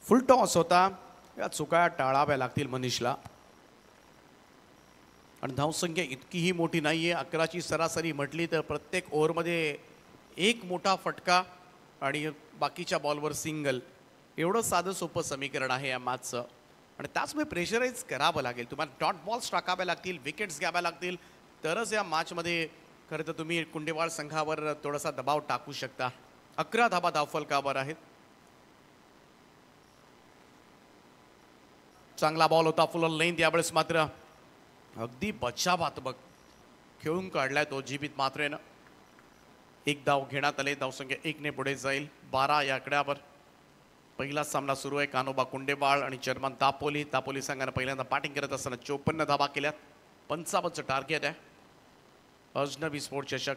फुल टॉस होता. या चुका टाळाव्या लागतील मनीषला. आणि धावसंख्या इतकीही मोठी नाहीये. 11ची सरासरी म्हटली तर प्रत्येक ओव्हरमध्ये एक मोठा फटका आणि बाकीच्या बॉलवर सिंगल. एवढं साधं सोपं समीकरण आहे या मॅचचं. आणि त्याचमुळे प्रेशराईज करावं लागेल. तुम्हाला डॉट बॉल्स टाकाव्या लागतील, विकेट्स घ्याव्या लागतील, तरच या मॅचमध्ये खरं तर तुम्ही कुंडेवाळ संघावर थोडासा दबाव टाकू शकता. 11 धाबा धावफलकावर आहेत. चांगला बॉल होता, फुल लेंथ. यावेळेस मात्र अगदी बचावात्मक खेळून काढलाय तो जीवित मात्रेनं. एक धाव घेण्यात आले. धावसंख्या 1 ने पुढे जाईल. 12 या आकड्यावर पहिला सामना सुरू आहे. कान्होबा कुंडेबाळ आणि जर्मन दापोली. दापोली संघानं पहिल्यांदा बॅटिंग करत असताना 54 धावा केल्यात. 55चं टार्गेट आहे. अजनबी स्पोर्ट चषक,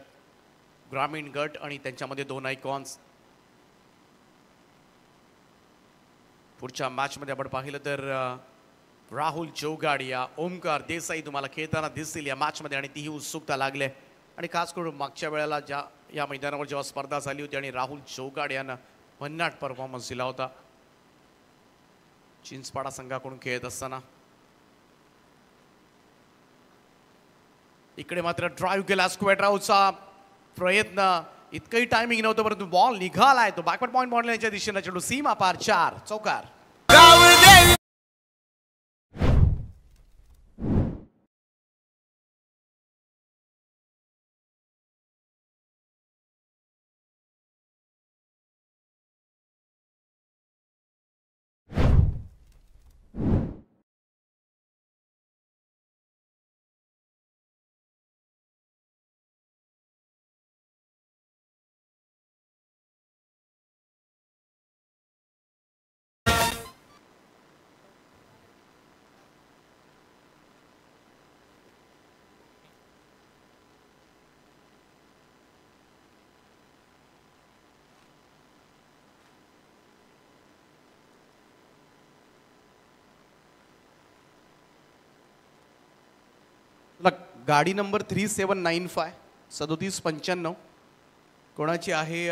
ग्रामीण गट आणि त्यांच्यामध्ये 2 आयकॉन्स. पुढच्या मॅचमध्ये आपण पाहिलं तर राहुल चौगाडिया, ओमकार देसाई तुम्हाला खेळताना दिसतील या मॅचमध्ये. आणि तीही उत्सुकता लागली. आणि खास करून मागच्या वेळेला ज्या या मैदानावर जेव्हा स्पर्धा झाली होती आणि राहुल चौगाडियानं भन्नाट परफॉर्मन्स दिला होता चिंचपाडा संघाकडून खेळत असताना. इकडे मात्र ड्राईव्ह केला, स्क्वेअर ड्राईव्हचा प्रयत्न. इतकंही टायमिंग नव्हतं, परंतु बॉल निघालाय. तो बॅकवर्ड पॉईंट बॉलच्या दिशेने चेंडू सीमा पार. 4 चौकार. गाडी नंबर 3795 3795 कोणाची आहे?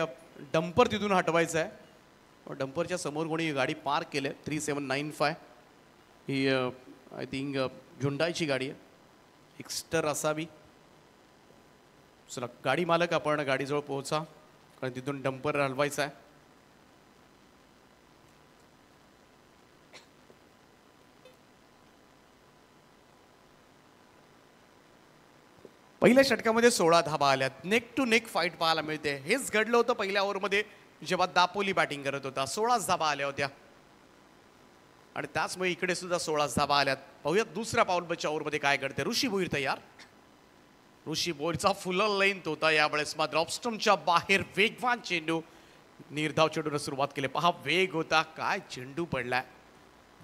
डंपर तिथून हटवायचा आहे. डंपरच्या समोर कोणी गाडी पार्क केली 3795 ही आय थिंक हुंडाईची गाडी आहे. एक्स्टर असावी. चला गाडी मालक आपण गाडीजवळ पोहोचा कारण तिथून डंपर हलवायचा आहे. पहिल्या षटकामध्ये 16 धाबा आल्यात. नेक टू नेक फाईट पाहायला मिळते. हेच घडलं होतं पहिल्या ओव्हरमध्ये जेव्हा दापोली बॅटिंग करत होता. 16 धाबा आल्या होत्या आणि त्याचमुळे इकडे सुद्धा 16 धाबा आल्यात. पाहूयात दुसऱ्या पाऊलच्या ओव्हरमध्ये काय घडते. ऋषी भोईर तयार. ऋषी भोईरचा फुल लेंथ होता यावेळेस मात्र ऑफस्टम्पच्या बाहेर वेगवान चेंडू. निर्धाव चेंडूने सुरुवात केली. पहा वेग होता काय चेंडू पडलाय.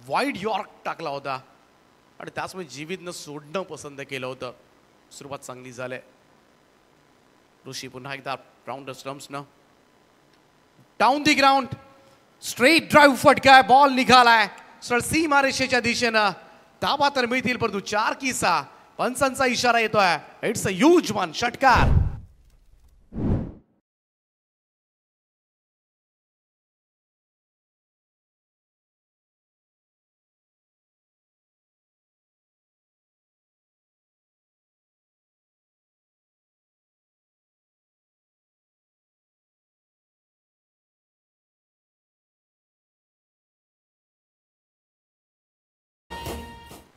वाईड यॉर्क टाकला होता आणि त्याचमुळे जीवितनं सोडणं पसंत केलं होतं. सुरुवात चांगली झाली. ऋषी पुन्हा एकदा राऊंड स्टम्प्सनं down the ground straight drive फटकाय. बॉल निघालाय सरळ सीमा रेषेच्या दिशेनं. धाबा तर मिळतील परंतु 4 की 6 पंचांचा इशारा येतोय. It's a huge one. षटकार.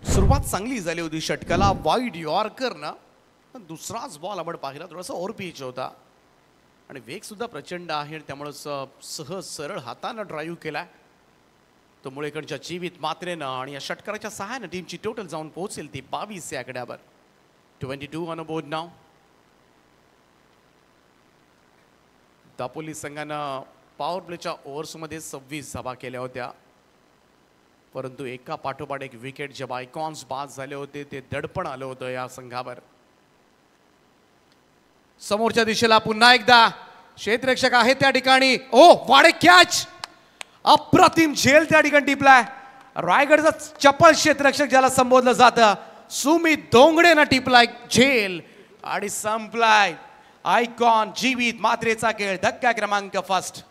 सुरुवात चांगली झाली होती षटकाला. वाईड यॉर्कर ना दुसराच बॉल आपण पाहिला थोडासा ओव्हर पिच होता आणि वेग सुद्धा प्रचंड आहे. त्यामुळे सहज सरळ हातानं ड्राईव्ह केलाय तो मुळेकडच्या जीवित मात्रेनं आणि या षटकाराच्या सहाय्यानं टीमची टोटल जाऊन पोहोचेल ती 22 या आकड्यावर. 22 ऑन अ बोर्ड नाव. दापोली संघानं पॉवर प्लेच्या ओव्हर्समध्ये 26 धावा केल्या होत्या परंतु एका पाठोपाठ एक विकेट जेव्हा आयकॉन्स बाद झाले होते ते दडपण आलं होतं या संघावर. समोरच्या दिशेला पुन्हा एकदा क्षेत्ररक्षक आहे त्या ठिकाणी. ओ वाडे कॅच. अप्रतिम झेल त्या ठिकाणी टिपलाय. रायगडचा चपळ क्षेत्ररक्षक ज्याला संबोधलं जातं सुमित धोंगडेनं टिपलाय झेल आणि संपलाय आयकॉन जीवित मात्रेचा खेळ. धक्का क्रमांक फर्स्ट.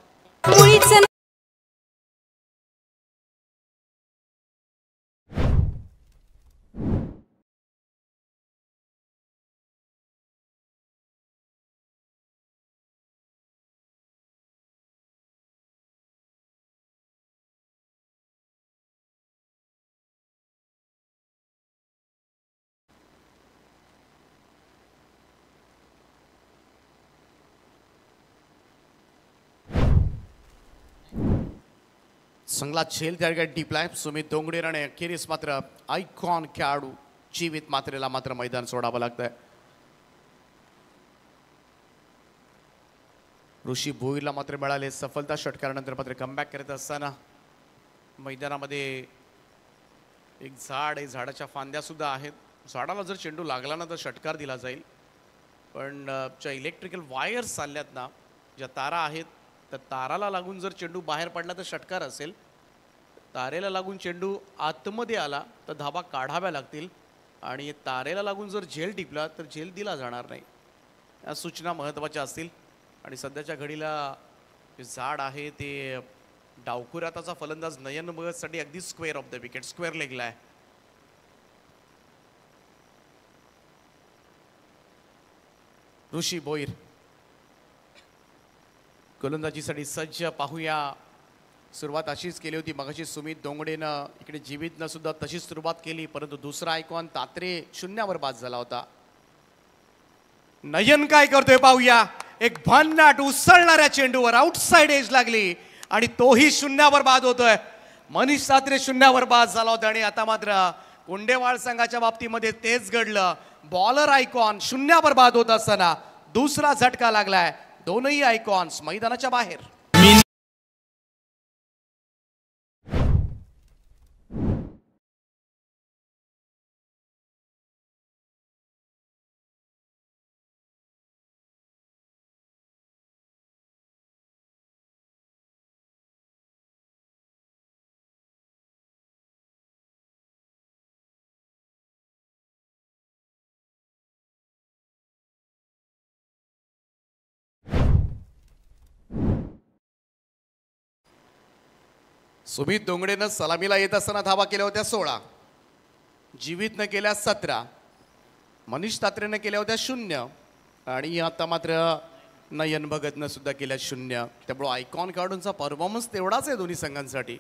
चांगला झेल त्या ठिकाणी टिपलाय सुमित धोंगडेराने. अखेरीस मात्र आयकॉन खेळाडू जीवित मात्रेला मात्र मैदान सोडावं लागतंय. ऋषी भोईरला मात्र मिळाले सफलता. षटकारानंतर मात्र कमबॅक करत असताना मैदानामध्ये एक झाड आहे. झाडाच्या फांद्या सुद्धा आहेत. झाडाला जर चेंडू लागला ना तर षटकार दिला जाईल पण ज्या इलेक्ट्रिकल वायर्स चालल्यात ना ज्या तारा आहेत तर ताराला लागून जर चेंडू बाहेर पडला तर षटकार असेल. तारेला लागून चेंडू आतमध्ये आला तर धाबा काढाव्या लागतील आणि तारेला लागून जर झेल टिपला तर झेल दिला जाणार नाही. या सूचना महत्त्वाच्या असतील आणि सध्याच्या घडीला जे झाड आहे ते डावखुराताचा फलंदाज नयन भगतसाठी अगदी square off the wicket square लेगला आहे. ऋषी भोईर गोलंदाजीसाठी सज्ज. पाहूया सुरुवात अशीच केली होती मगाशी सुमित धोंगडेनं. इकडे जीवितनं सुद्धा तशीच सुरुवात केली परंतु दुसरा आयकॉन तात्रे शून्यावर बाद झाला होता. नयन काय करतोय पाहूया. एक भन्नाट उसळणाऱ्या चेंडूवर आउटसाइड एज लागली आणि तोही शून्यावर बाद होतोय. मनीष तात्रे शून्यावर बाद झाला होता आणि आता मात्र कुंडेवाळ संघाच्या बाबतीमध्ये तेच घडलं. बॉलर आयकॉन शून्यावर बाद होत असताना दुसरा झटका लागलाय. दोनही आयकॉन्स मैदानाच्या बाहेर. सुमित डोंगरेनं सलामीला येत असताना धावा केल्या होत्या 16, जीवितनं केल्या 17, मनीष तात्रेनं केल्या होत्या 0 आणि आता मात्र नयन भगतनं सुद्धा केल्या 0. त्यामुळे आयकॉन काढूनचा परफॉर्मन्स तेवढाच आहे दोन्ही संघांसाठी.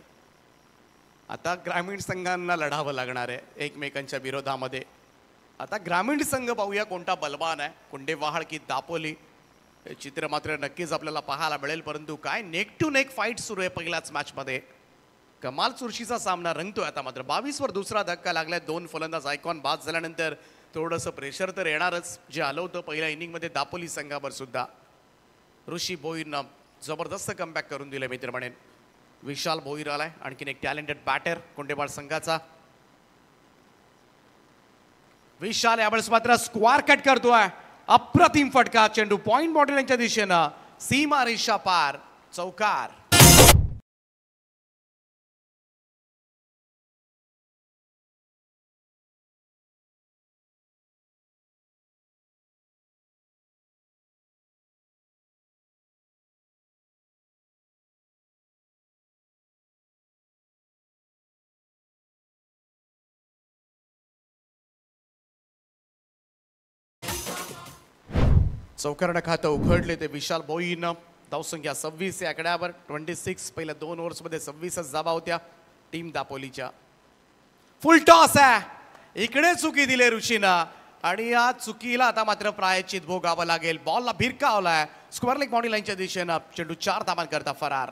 आता ग्रामीण संघांना लढावं लागणार आहे एकमेकांच्या विरोधामध्ये. आता ग्रामीण संघ पाहूया कोणता बलवान आहे, कुंडेवाहाळ की दापोली. हे चित्र मात्र नक्कीच आपल्याला पाहायला मिळेल. परंतु काय नेक टू नेक फाईट सुरू आहे पहिल्याच मॅचमध्ये. कमाल चुरशीचा सामना रंगतोय. आता मात्र 22 वर दुसरा धक्का लागलाय. 2 फलंदाज आयकॉन बाद झाल्यानंतर थोडंसं प्रेशर तर येणारच, जे आलं होतं पहिल्या इनिंगमध्ये दापोली संघावर सुद्धा. ऋषी भोईरनं जबरदस्त कमबॅक करून दिलं मित्र म्हणेन. विशाल भोईर आलाय, आणखीन एक टॅलेंटेड बॅटर कुंडेबाळ संघाचा. विशाल यावेळेस मात्र स्क्वार कट करतोय. अप्रतिम फटका, चेंडू पॉइंट बॉटल यांच्या दिशेनं सीमा रेषा पार, चौकार. चौकारणं खातं उघडले ते विशाल भोईरनं. धावसंख्या 26 या आकड्यावर. 26 पहिल्या 2 ओव्हर्समध्ये 26च धावा होत्या टीम दापोलीच्या. फुल टॉस आहे, इकडे चुकी दिली ऋषीनं आणि या चुकीला आता मात्र प्रायश्चित भोगावं लागेल. बॉलला भिरकावलाय स्क्वेअर लेग बॉडी लाईनच्या दिशेनं. चेंडू 4 धावांकरता फरार.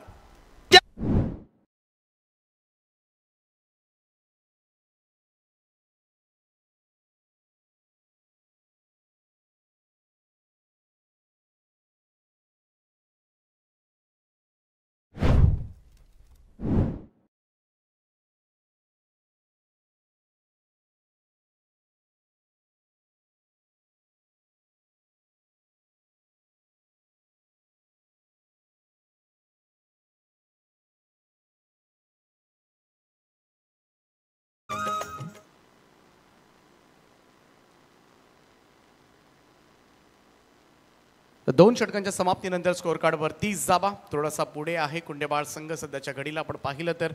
दोन षटकांच्या समाप्तीनंतर स्कोअर कार्डवर 30 धावा. थोडासा पुढे आहे कुंडेबाळ संघ सध्याच्या घडीला. आपण पाहिलं तर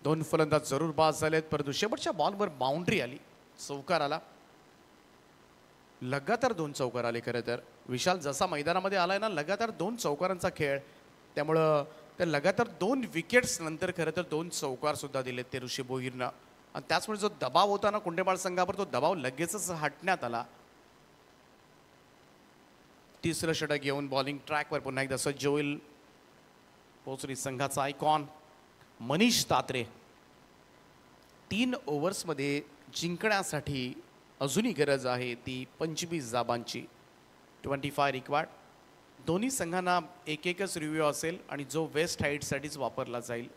2 फलंदाज जरूर बाद झालेत, परंतु शेवटच्या बॉलवर बाउंड्री आली, चौकार आला. लगातार 2 चौकार आले. खरं तर विशाल जसा मैदानामध्ये आलाय ना, लगातार 2 चौकारांचा खेळ, त्यामुळं ते लगातार 2 विकेट्स नंतर खरं तर 2 चौकार सुद्धा दिलेत ते ऋषी भोईरनं. आणि त्याचमुळे जो दबाव होता ना कुंडेबाळ संघावर, तो दबाव लगेचच हटण्यात आला. तिसरं षटक घेऊन बॉलिंग ट्रॅकवर पुन्हा एकदा सज्ज होईल पोचरी संघाचा आयकॉन मनीष तात्रे. 3 ओव्हर्समध्ये जिंकण्यासाठी अजूनही गरज आहे ती 25 धाबांची. 25 रिक्वायर्ड. दोन्ही संघांना एकच रिव्ह्यू असेल आणि जो वेस्ट हाईटसाठीच वापरला जाईल.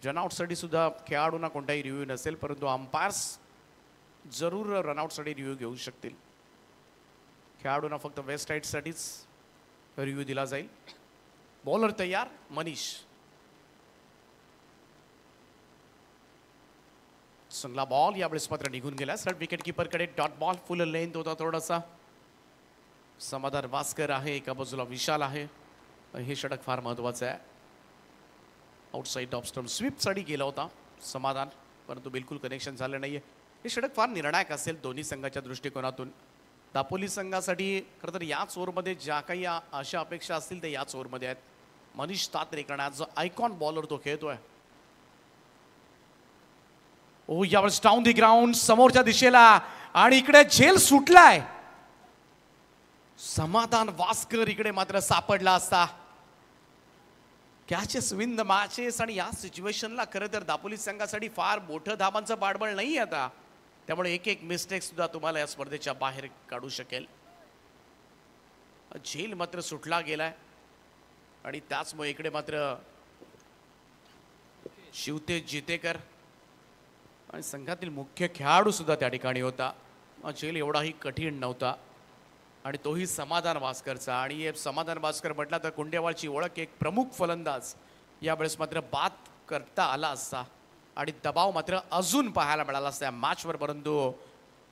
रनआउटसाठी सुद्धा खेळाडूंना कोणताही रिव्ह्यू नसेल, परंतु अंपायर्स जरूर रनआउटसाठी रिव्ह्यू घेऊ शकतील. खेळाडूंना फक्त वेस्ट हाईटसाठीच रिव्ह्यू दिला जाईल. बॉलर तयार मनीष. चांगला बॉल यावेळेस मात्र निघून गेला. सरळ विकेट कीपरकडे डॉट बॉल. फुल लेंथ होता थोडासा. समाधान वास्कर आहे एका बाजूला, विशाल आहे. हे षटक फार महत्वाचं आहे. आउटसाईड ऑफ स्टंप स्वीपसाठी गेला होता समाधान, परंतु बिलकुल कनेक्शन झालं नाहीये. हे षटक फार निर्णायक असेल दोन्ही संघाच्या दृष्टिकोनातून. दापोली संघासाठी खरं तर याच ओव्हरमध्ये ज्या काही अशा अपेक्षा असतील ते याच ओव्हरमध्ये आहेत. मनीष तात्रे करण्यात जो आयकॉन बॉलर तो खेळतोय. ओ यावेळेस डाऊन दी ग्राउंड समोरच्या दिशेला आणि इकडे झेल सुटलाय. समाधान वास्कर इकडे मात्र सापडला असता. Catches win the matches. आणि या सिच्युएशनला खरं तर दापोली संघासाठी फार मोठं धाबांचं पाठबळ नाही आता, त्यामुळे एक मिस्टेक सुद्धा तुम्हाला या स्पर्धेच्या बाहेर काढू शकेल. झेल मात्र सुटला गेलाय आणि त्याचमुळे इकडे मात्र शिवतेज जितेकर आणि संघातील मुख्य खेळाडू सुद्धा त्या ठिकाणी होता. झेल एवढाही कठीण नव्हता आणि तोही समाधान वास्करचा. आणि समाधान वास्कर म्हटला तर कुंडेवाळची ओळख एक प्रमुख फलंदाज यावेळेस मात्र बाद करता आला असता आणि दबाव मात्र अजून पाहायला मिळाला असता या मॅचवर. परंतु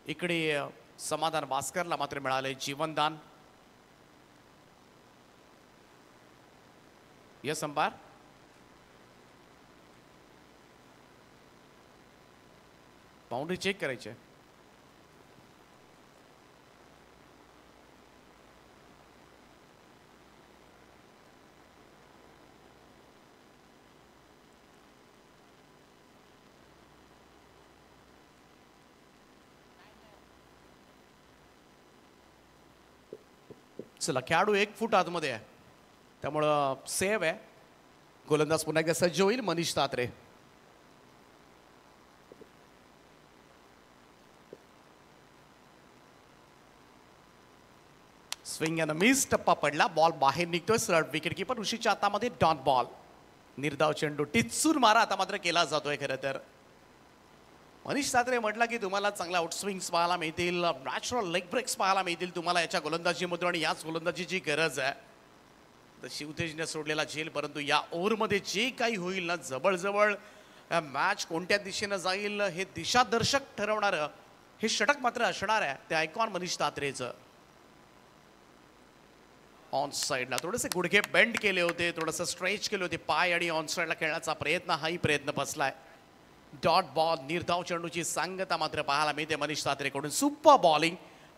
इकडे समाधान वास्करला मात्र मिळाले जीवनदान. Yes umpire. बाउंड्री चेक करायची आहे. चला, खेळाडू 1 फूट आतमध्ये आहे, त्यामुळं सेव्ह आहे. गोलंदाज पुन्हा एकदा सज्ज होईल मनीष तात्रे. स्विंग अँड मिस, टप्पा पडला, बॉल बाहेर निघतोय. सरळ विकेट किपर ऋषीच्या हातामध्ये डॉट बॉल. निर्धाव चेंडू टिचून मारा आता मात्र केला जातोय. खरं तर मनीष तात्रे म्हटलं की तुम्हाला चांगला आउटस्विंग्स पाहायला मिळतील, नॅचरल लेग ब्रेक्स पाहायला मिळतील तुम्हाला याच्या गोलंदाजीमधून, आणि याच गोलंदाजीची गरज आहे. तर शिवतेजने सोडलेला झेल, परंतु या ओव्हरमध्ये जे काही होईल ना, जवळजवळ मॅच कोणत्या दिशेनं जाईल हे दिशादर्शक ठरवणारं हे षटक मात्र असणार आहे ते आयकॉन मनीष तात्रेचं. ऑन साईडला थोडेसे गुडघे बेंड केले होते, थोडंसं स्ट्रेच केले होते पाय, आणि ऑन साईडला खेळण्याचा प्रयत्न, हाही प्रयत्न फसलाय. डॉट बॉल, निर्धाव चेंडूची सांगता मात्र पाहायला मिळते मनीष तात्रेकडून. सुपर बॉलिंग,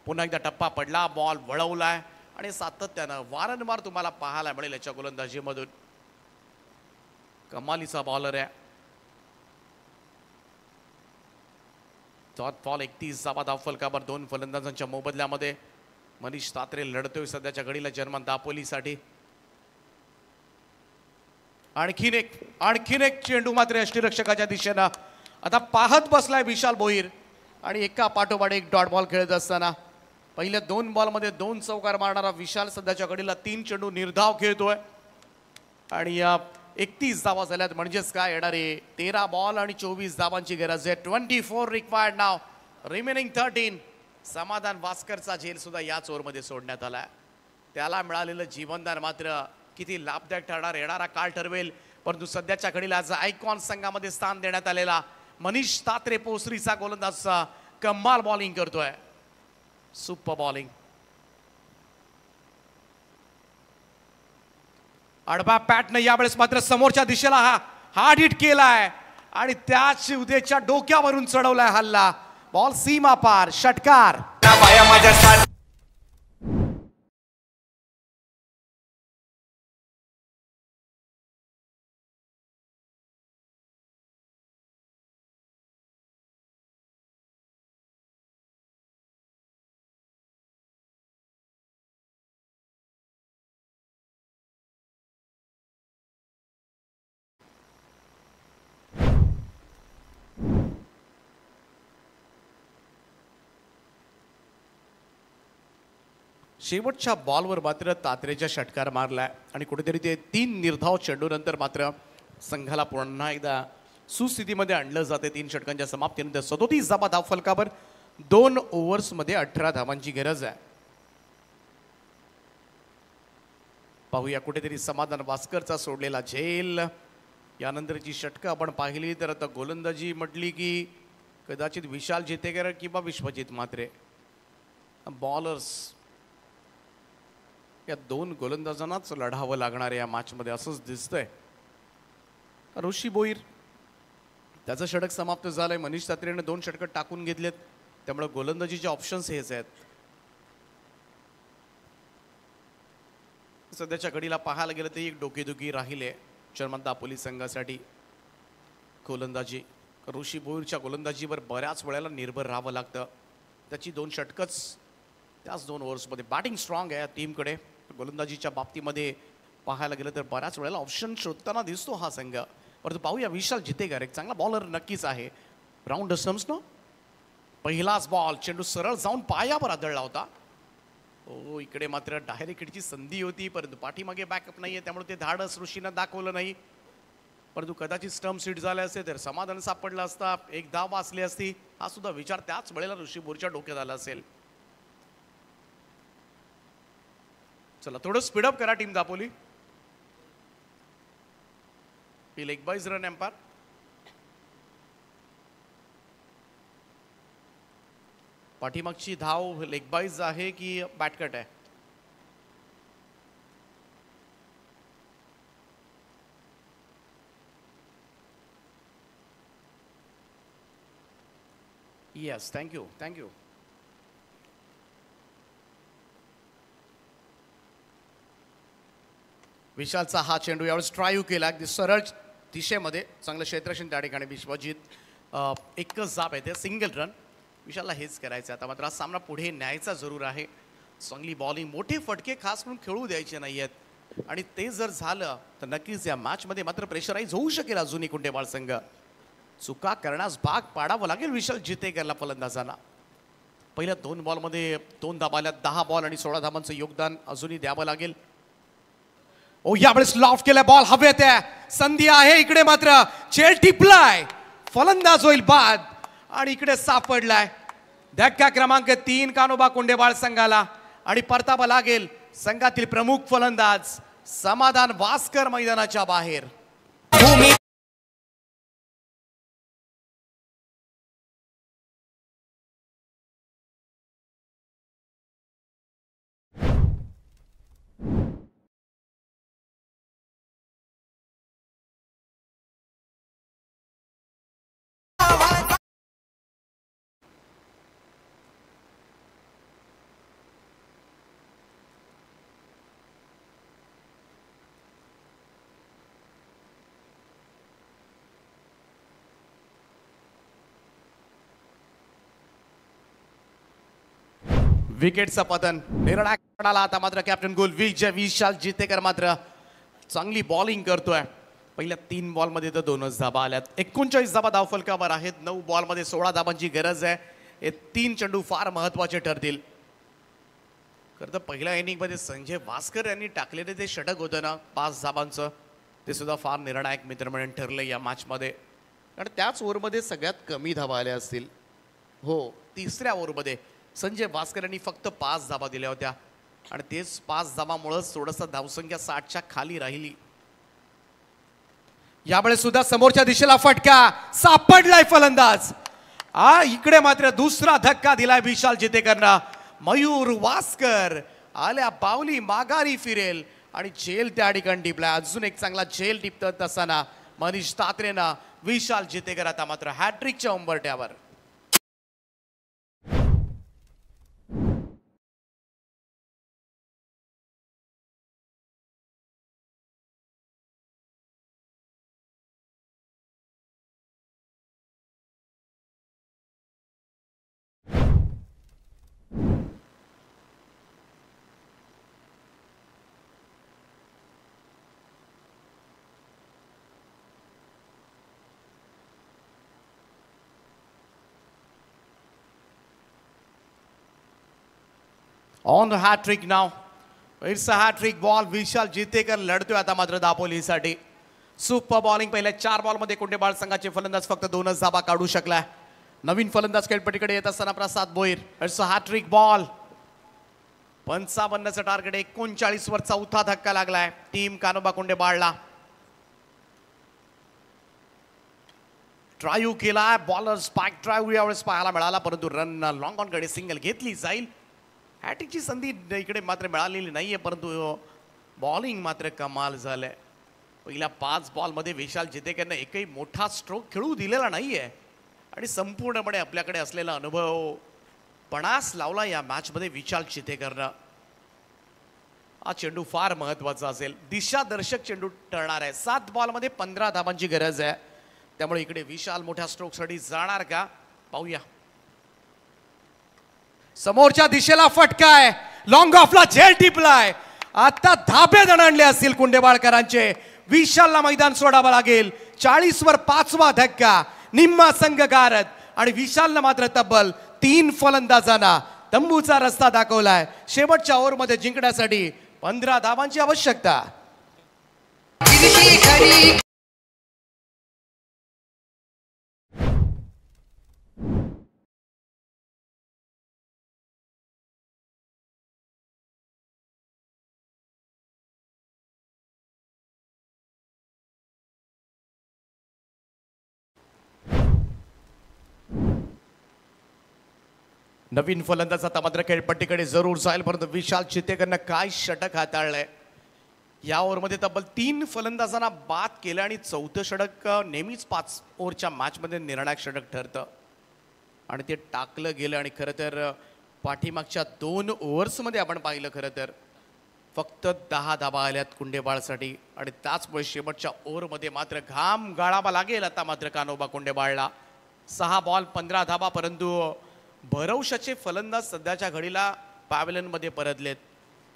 पुन्हा एकदा टप्पा पडला, बॉल वळवलाय, आणि सातत्यानं वारंवार तुम्हाला पाहायला मिळेल याच्या गोलंदाजीमधून. कमालीचा बॉलर आहे. डॉट बॉल, 31 धावा धावफलकावर 2 फलंदाजांच्या मोबदल्यामध्ये मनीष तात्रे लढतोय सध्याच्या घडीला जर्मन दापोलीसाठी. आणखीन एक चेंडू मात्र यष्टीरक्षकाच्या दिशेनं आता पाहत बसलाय विशाल भोईर, आणि एका पाठोपाठ एक डॉट बॉल खेळत असताना पहिल्या 2 बॉलमध्ये 2 चौकार मारणारा विशाल सध्याच्या घडीला 3 चेंडू निर्धाव खेळतोय, आणि या 31 धावा झाल्यात. म्हणजेच काय येणार आहे, 13 बॉल आणि 24 धावांची गरज आहे. 24 रिक्वायर्ड नाव, रिमेनिंग 13. समाधान वास्करचा झेल सुद्धा याच ओव्हरमध्ये सोडण्यात आला. त्याला मिळालेलं जीवनदान मात्र किती लाभदायक ठरणार येणारा काळ ठरवेल, परंतु सध्याच्या घडीला आज आयकॉन संघामध्ये स्थान देण्यात आलेला मनीष तात्रे पोसरीचा गोलंदाजचा कमाल बॉलिंग करतोय. Super bowling. आडवा पॅटनं यावेळेस मात्र समोरच्या दिशेला हार्ड हिट केलाय, आणि त्याच उद्याच्या डोक्यावरून चढवलाय हल्ला. बॉल सीमा पार, षटकार. शेवटच्या बॉलवर मात्र तात्रेच्या षटकार मारलाय, आणि कुठेतरी ते 3 निर्धाव चेंडूनंतर मात्र संघाला पुन्हा एकदा सुस्थितीमध्ये आणलं जाते. 3 षटकांच्या समाप्तीनंतर 37 धावा धावफलकावर 2 ओव्हर्समध्ये 18 धावांची गरज आहे. पाहूया कुठेतरी समाधान वास्करचा सोडलेला झेल, यानंतरची षटकं आपण पाहिली तर आता गोलंदाजी म्हटली की कदाचित विशाल जितेकर किंवा विश्वजित म्हात्रे. बॉलर्स या 2 गोलंदाजांनाच लढावं लागणार आहे या मॅचमध्ये असंच दिसतंय. ऋषी भोईर त्याचं षटक समाप्त झालंय. मनीष तात्रेने 2 षटकं टाकून घेतलेत, त्यामुळे गोलंदाजीचे ऑप्शन्स हेच आहेत. सध्याच्या घडीला पाहायला गेलं तर एक डोकेदुखी राहिले जर्मन दापोली संघासाठी. गोलंदाजी ऋषी भोईरच्या गोलंदाजीवर बऱ्याच वेळेला निर्भर राहावं लागतं. त्याची 2 षटकंच त्याच 2 ओव्हर्समध्ये. बॅटिंग स्ट्रॉंग आहे टीमकडे. गोलंदाजीच्या बाबतीमध्ये पाहायला गेलं तर बऱ्याच वेळेला ऑप्शन शोधताना दिसतो हा संघ. परंतु पाहूया विशाल जितेकर एक चांगला बॉलर नक्कीच आहे. राऊंड स्टम्प्सनं पहिलाच बॉल, चेंडू सरळ जाऊन पायावर आदळला होता. हो, इकडे मात्र डायरेक्ट हिटची संधी होती, परंतु पाठीमागे बॅकअप नाहीये, त्यामुळे ते धाडस ऋषीनं दाखवलं नाही. परंतु कदाचित स्टम्प सीट झाले असते तर समाधान सापडलं असता, एक धाव वाचली असती, हा सुद्धा विचार त्याच वेळेला ऋषी भोईरच्या डोक्यात आला असेल. चला थोडं स्पीडअप करा टीम दापोली. ही लेग बाईज रन एम्पायर. पाठीमागची धाव लेग बाईज आहे की बॅटकट आहे? Yes, thank you thank you. विशालचा हा चेंडू यावेळेस ट्राय केला अगदी सरळ दिशेमध्ये, चांगलं क्षेत्ररक्षण त्या ठिकाणी. विश्वजित एकच जाब आहे ते सिंगल रन. विशालला हेच करायचं आता, मात्र हा सामना पुढे न्यायचा जरूर आहे. चांगली बॉलिंग, मोठे फटके खास करून खेळू द्यायचे नाही आहेत, आणि ते जर झालं तर नक्कीच या मॅचमध्ये मात्र प्रेशराईज होऊ शकेल अजूनही कुंटेबाळ संघ. चुका करण्यास भाग पाडावं लागेल विशाल जितेकरला फलंदाजांना. पहिल्या 2 बॉलमध्ये 2 धाबा आल्या, 10 बॉल आणि 16 धाबांचं योगदान अजूनही द्यावं लागेल. ओ यावेळेस लॉफ्ट केलाय बॉल हवेत आहे, संधी आहे इकडे, मात्र चेल टिपलाय, फलंदाज होईल बाद, आणि इकडे सापडलाय धक्का क्रमांक 3 कानोबा कुंडेबाळ संघाला, आणि परतावा लागेल संघातील प्रमुख फलंदाज समाधान वास्कर मैदानाच्या बाहेर. विकेटचं पतन निर्णायक पडाला आता, मात्र कॅप्टन गोल विशाल जितेकर मात्र चांगली बॉलिंग करतोय. पहिल्या 3 बॉलमध्ये तर 2च धाबा आल्यात, 39 धाबा धावफलकावर आहेत. 9 बॉलमध्ये 16 धाबांची गरज आहे. हे 3 चेंडू फार महत्वाचे ठरतील. खरं तर पहिल्या इनिंगमध्ये संजय वास्कर यांनी टाकलेले ते षटक होतं ना 5 धाबांचं, ते सुद्धा फार निर्णायक मित्र म्हणून ठरलं या मॅचमध्ये. कारण त्याच ओव्हरमध्ये सगळ्यात कमी धाबा आल्या असतील. हो, 3ऱ्या ओव्हरमध्ये संजय वास्कर यांनी फक्त 5 धाबा दिल्या होत्या, आणि तेच 5 धाबामुळेच थोडंसं धावसंख्या 60च्या खाली राहिली. यावेळेस सुद्धा समोरच्या दिशेला फटका, सापडलाय फलंदाज. इकडे मात्र दुसरा धक्का दिलाय विशाल जितेकरना. मयूर वास्कर आल्या पावली माघारी फिरेल, आणि झेल त्या ठिकाणी टिपलाय. अजून एक चांगला झेल टिपत असताना मनीष तात्रेना विशाल जितेकर आता मात्र हॅट्रिकच्या उंबरठ्यावर. On the hattrick now, it's a hattrick ball. Vishal Jitekar लढतोय आता मात्र दापोलीसाठी. Super bowling. पहिल्या 4 बॉलमध्ये कुंटेबाळ संघाचे फलंदाज फक्त 2च धाबा काढू शकलाय. नवीन फलंदाज खेळपट्टीकडे येत असताना Prasad Bhoir. It's a hattrick ball. 55चं टार्गेट, 39 वर 4था धक्का लागलाय टीम कानोबा कुंडेबाळला. ट्रायू केलाय, बॉलर स्पाइक ट्रायू यावेळेस पाहायला मिळाला, परंतु रन लॉंग ऑन कडे सिंगल घेतली जाईल. हॅट्रिकची संधी इकडे मात्र मिळालेली नाहीये, परंतु बॉलिंग मात्र कमाल झालंय. पहिल्या 5 बॉलमध्ये विशाल जितेकरनं एकही मोठा स्ट्रोक खेळू दिलेला नाहीये, आणि संपूर्णपणे आपल्याकडे असलेला अनुभव पणास लावला या मॅचमध्ये विशाल जितेकरनं. हा चेंडू फार महत्वाचा असेल, दिशादर्शक चेंडू ठरणार आहे. 7 बॉलमध्ये 15 धाबांची गरज आहे, त्यामुळे इकडे विशाल मोठ्या स्ट्रोकसाठी जाणार का पाहूया. समोरच्या दिशेला फटकाय, लॉंग ऑफला झेल टिपलाय. आता धाबे दणाणले असतील कुंडेबाळकरांचे. विशालला मैदान सोडावं लागेल. 40 वर 5वा धक्का, निम्मा संघ गारद, आणि विशालनं मात्र तब्बल 3 फलंदाजांना तंबूचा रस्ता दाखवलाय. शेवटच्या ओव्हरमध्ये जिंकण्यासाठी 15 धावांची आवश्यकता. नवीन फलंदाज आता मात्र खेळपट्टीकडे जरूर जाईल, परंतु विशाल जितेकरनं काय षटक हाताळलंय. या ओव्हरमध्ये तब्बल 3 फलंदाजांना बाद केलं, आणि 4थं षटक नेहमीच 5 ओव्हरच्या मॅचमध्ये निर्णायक षटक ठरतं. आणि ते टाकलं गेलं आणि खरं तर पाठीमागच्या 2 ओव्हर्समध्ये आपण पाहिलं खरं तर फक्त 10 धाबा आल्यात कुंडेबाळसाठी आणि त्याचमुळे शेवटच्या ओव्हरमध्ये मात्र घाम गाळावा लागेल आता मात्र कान्होबा कुंडेबाळला. 6 बॉल 15 धाबा, परंतु भरवशाचे फलंदाज सध्याच्या घडीला पॅव्हलियनमध्ये परतलेत.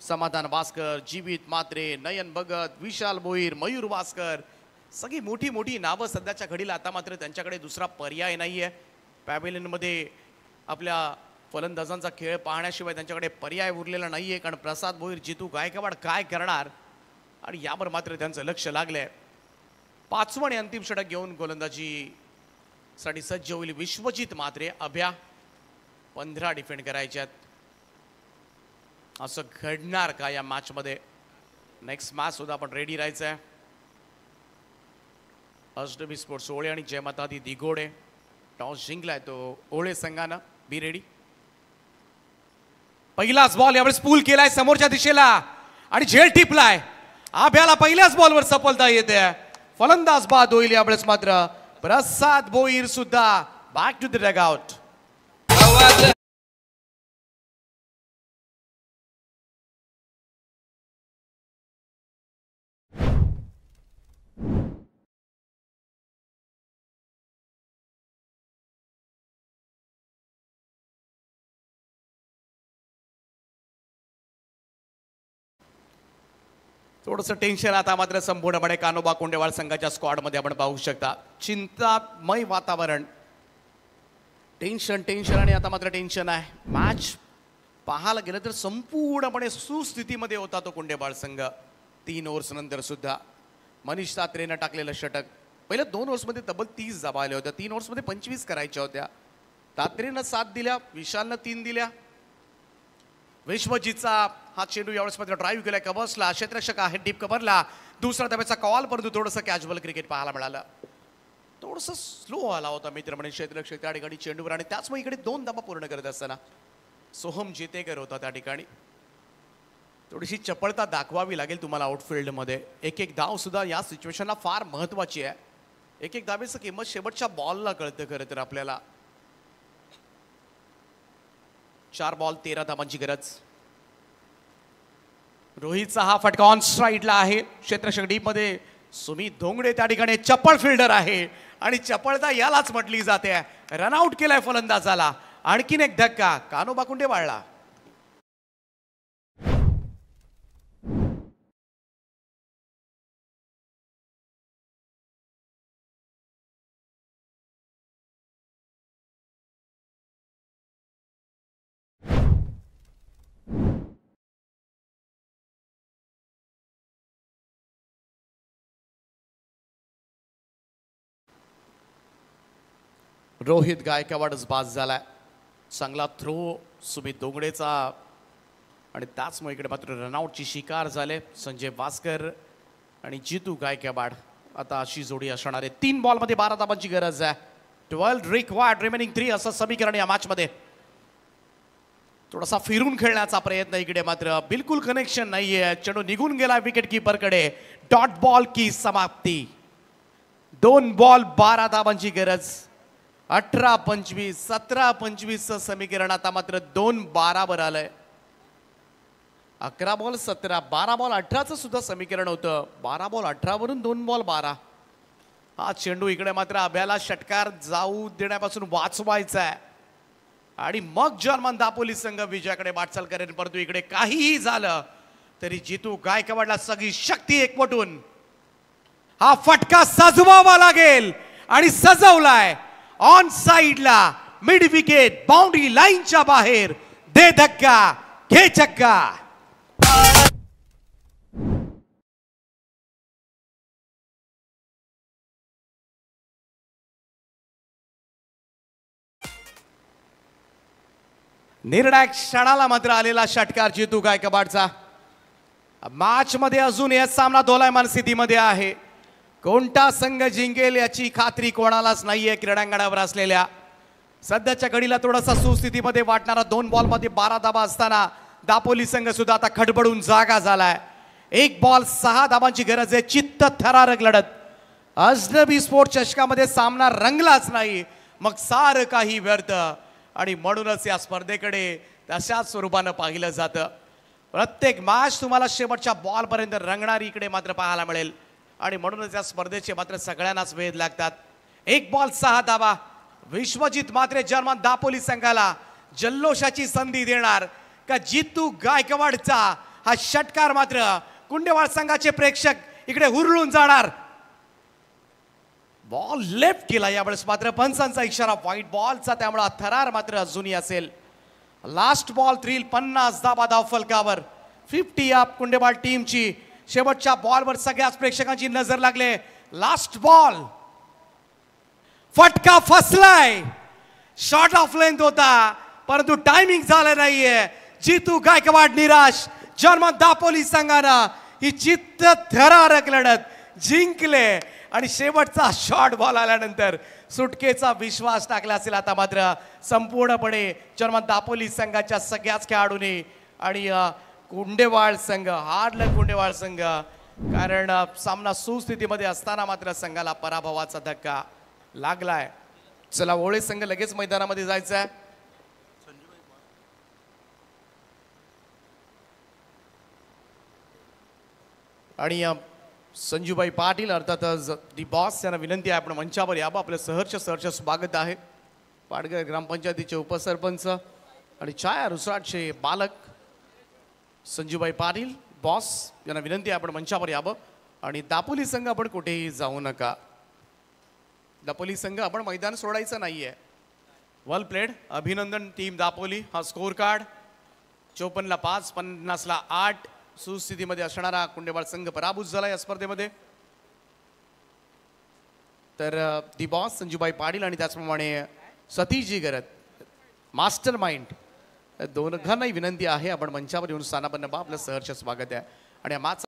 समाधान भास्कर, जीवित म्हात्रे, नयन भगत, विशाल भोईर, मयूर भास्कर, सगळी मोठी मोठी नावं सध्याच्या घडीला. आता मात्र त्यांच्याकडे दुसरा पर्याय नाही आहे. पॅव्हलियनमध्ये आपल्या फलंदाजांचा खेळ पाहण्याशिवाय त्यांच्याकडे पर्याय उरलेला नाही आहे, कारण प्रसाद भोईर, जितू गायकवाड काय करणार आणि यावर मात्र त्यांचं लक्ष लागलंय. 5वं आणि अंतिम षटक घेऊन गोलंदाजीसाठी सज्ज होईल विश्वजित म्हात्रे. अभ्या 15 डिफेंड करायच्यात. असं घडणार का या मॅचमध्ये? नेक्स्ट मॅच सुद्धा आपण रेडी राहायचं आहे. अष्टमी स्पोर्ट्स ओळे आणि जयमातादी दिघोडे टॉस जिंकलाय तो ओळे संघानं. Be ready. पहिलाच बॉल यावेळेस पूल केलाय समोरच्या दिशेला आणि झेल टिपलाय. आभ्याला पहिल्याच बॉलवर सफलता येते. फलंदाज बाद होईल यावेळेस मात्र प्रसाद भोईर सुद्धा बॅक टू द डगआउट. थोडंसं टेन्शन आता मात्र संपूर्णपणे कान्होबा कुंडेवाळ संघाच्या स्क्वॉडमध्ये आपण पाहू शकता. चिंतामय वातावरण. टेन्शन आणि आता मात्र टेन्शन आहे. मॅच पाहायला गेलं तर संपूर्णपणे सुस्थितीमध्ये होता तो कुंडेवाळ संघ. 3 ओव्हर्स नंतर सुद्धा मनीष तात्रेनं टाकलेलं षटक. पहिल्या 2 ओव्हर्समध्ये तब्बल 30 धाबा आल्या होत्या. 3 ओव्हर्समध्ये 25 करायच्या होत्या. तात्रेनं 7 दिल्या, विशालनं 3 दिल्या. विश्वजीतचा हा चेंडू यावेळेस मात्र ड्राईव्ह केलाय कव्हर्सला. क्षेत्ररक्षक आहे डीप कव्हरला. दुसरा धाब्याचा कॉल, परंतु थोडंसं कॅज्युअल क्रिकेट पाहायला मिळालं. थोडंसं स्लो आला होता मित्र म्हणजे क्षेत्ररक्षक त्या ठिकाणी चेंडूवर आणि त्याचमुळे इकडे 2 धाबा पूर्ण करत असताना सोहम जेतेकर होता त्या ठिकाणी. थोडीशी चपळता दाखवावी लागेल तुम्हाला आउटफिल्डमध्ये. एक धाव सुद्धा या सिच्युएशनला फार महत्वाची आहे. एक धावेचं किंमत शेवटच्या बॉलला कळतं खरं तर आपल्याला. 4 बॉल 13 धावांची गरज. रोहितचा हा फटका ऑन स्ट्राईडला आहे. क्षेत्ररक्षक डीप मध्ये सुमित धोंगडे त्या ठिकाणी चप्पळ फिल्डर आहे आणि चपळता यालाच म्हटली जाते. रनआउट केलाय फलंदाजाला. आणखीन एक धक्का कान्होबा कुंडेवाळला. रोहित गायकवाडच बाद झालाय. चांगला थ्रो सुमित धोंगडेचा आणि त्याचमुळे इकडे मात्र रनआउटची शिकार झाले संजय भास्कर आणि जितू गायकवाड. आता अशी जोडी असणार आहे. 3 बॉलमध्ये 12 धावांची गरज आहे. 12 रिक्वायर्ड रिमेनिंग 3 असं समीकरण या मॅचमध्ये. थोडासा फिरून खेळण्याचा प्रयत्न इकडे मात्र बिलकुल कनेक्शन नाहीये. चेंडू निघून गेला विकेट कीपरकडे. डॉट बॉल की समाप्ती. 2 बॉल 12 धावांची गरज. 18-25 17-25 समीकरण आता मात्र 2-12 वर आलंय. 11 बॉल 17 12 बॉल 18चं सुद्धा समीकरण होतं. 12 बॉल 18 वरून 2 बॉल 12. हा चेंडू इकडे मात्र अभ्याला षटकार जाऊ देण्यापासून वाचवायचा आहे आणि मग जर्मन दापोली संघ विजयाकडे वाटचाल करेल. परंतु इकडे काहीही झालं तरी जितू गायकवाडला सगळी शक्ती एकवटून हा फटका सजवावा लागेल आणि सजवलाय. ऑन साइडला मिड विकेट बाउंड्री लाईनच्या बाहेर. दे धक्का घे चक्का. निर्णायक क्षणाला मात्र आलेला षटकार जितू गायकवाडचा. मॅच मध्ये अजून या सामना दोलायमान स्थितीमध्ये आहे. कोणता संघ जिंकेल याची खात्री कोणालाच नाहीये. क्रीडांगणावर असलेल्या सध्याच्या घडीला थोडासा सुस्थितीमध्ये वाटणारा 2 बॉलमध्ये 12 धाबा असताना दापोली संघ सुद्धा आता खडबडून जागा झालाय. 1 बॉल 6 धाबांची गरज आहे. चित्त थरारक लढत. अजनबी स्पोर्ट चषकामध्ये सामना रंगलाच नाही मग सारं काही व्यर्थ. आणि म्हणूनच या स्पर्धेकडे तशाच स्वरूपानं पाहिलं जातं. प्रत्येक मॅच तुम्हाला शेवटच्या बॉलपर्यंत रंगणारी इकडे मात्र पाहायला मिळेल आणि म्हणूनच या स्पर्धेचे मात्र सगळ्यांनाच वेध लागतात. 1 बॉल 6 धावा. विश्वजित मात्र जर्मन दापोली संघाला जल्लोषाची संधी देणार का जितू गायकवाडचा हा षटकार मात्र कुंडेवाड संघाचे प्रेक्षक इकडे हुरळून जाणार. बॉल लेफ्ट केला यावेळेस मात्र पंचांचा इशारा व्हाईट बॉलचा, त्यामुळे थरार मात्र अजूनही असेल. लास्ट बॉल थ्रिल 50 धावा धाव फलकावर. 50 अप कुंडेवाड टीमची. शेवटच्या बॉलवर सगळ्याच प्रेक्षकांची नजर लागले. Last ball. फटका फसलाय. शॉर्ट ऑफ लेंथ होता परंतु टायमिंग झालं नाहीये. जितू गायकवाड निराश. जर्मन दापोली संघानं ही चित्त थरारक लढत जिंकले आणि शेवटचा शॉर्ट बॉल आल्यानंतर सुटकेचा विश्वास टाकला असेल आता मात्र संपूर्णपणे जर्मन दापोली संघाच्या सगळ्याच खेळाडूंनी. आणि कुंडेवाड संघ हारलं. कुंडेवाड संघ कारण सामना सुस्थितीमध्ये असताना मात्र संघाला पराभवाचा धक्का लागलाय. चला ओळे संघ लगेच मैदानामध्ये जायचं आहे. आणि संजूबाई पाटील अर्थातच दी बॉस यांना विनंती आहे आपण मंचावर यावं. आपलं सहर्ष स्वागत आहे. पाडगर ग्रामपंचायतीचे उपसरपंच आणि छाया रुसाटचे बालक संजूबाई पाटील बॉस यांना विनंती आहे आपण मंचावर यावं. आणि दापोली संघ आपण कुठेही जाऊ नका. दापोली संघ आपण मैदान सोडायचं नाहीये. वेल प्लेड. अभिनंदन टीम दापोली. हा स्कोर कार्ड 54ला 5 50ला 8 सुस्थितीमध्ये असणारा कुंडेवाड संघ पराभूत झाला या स्पर्धेमध्ये. तर दी बॉस संजूबाई पाटील आणि त्याचप्रमाणे सतीशजी गरत मास्टर माइंड दोघांनाही विनंती आहे आपण मंचावर येऊन स्थानापन्न व्हा. आपलं सहर्ष स्वागत आहे. आणि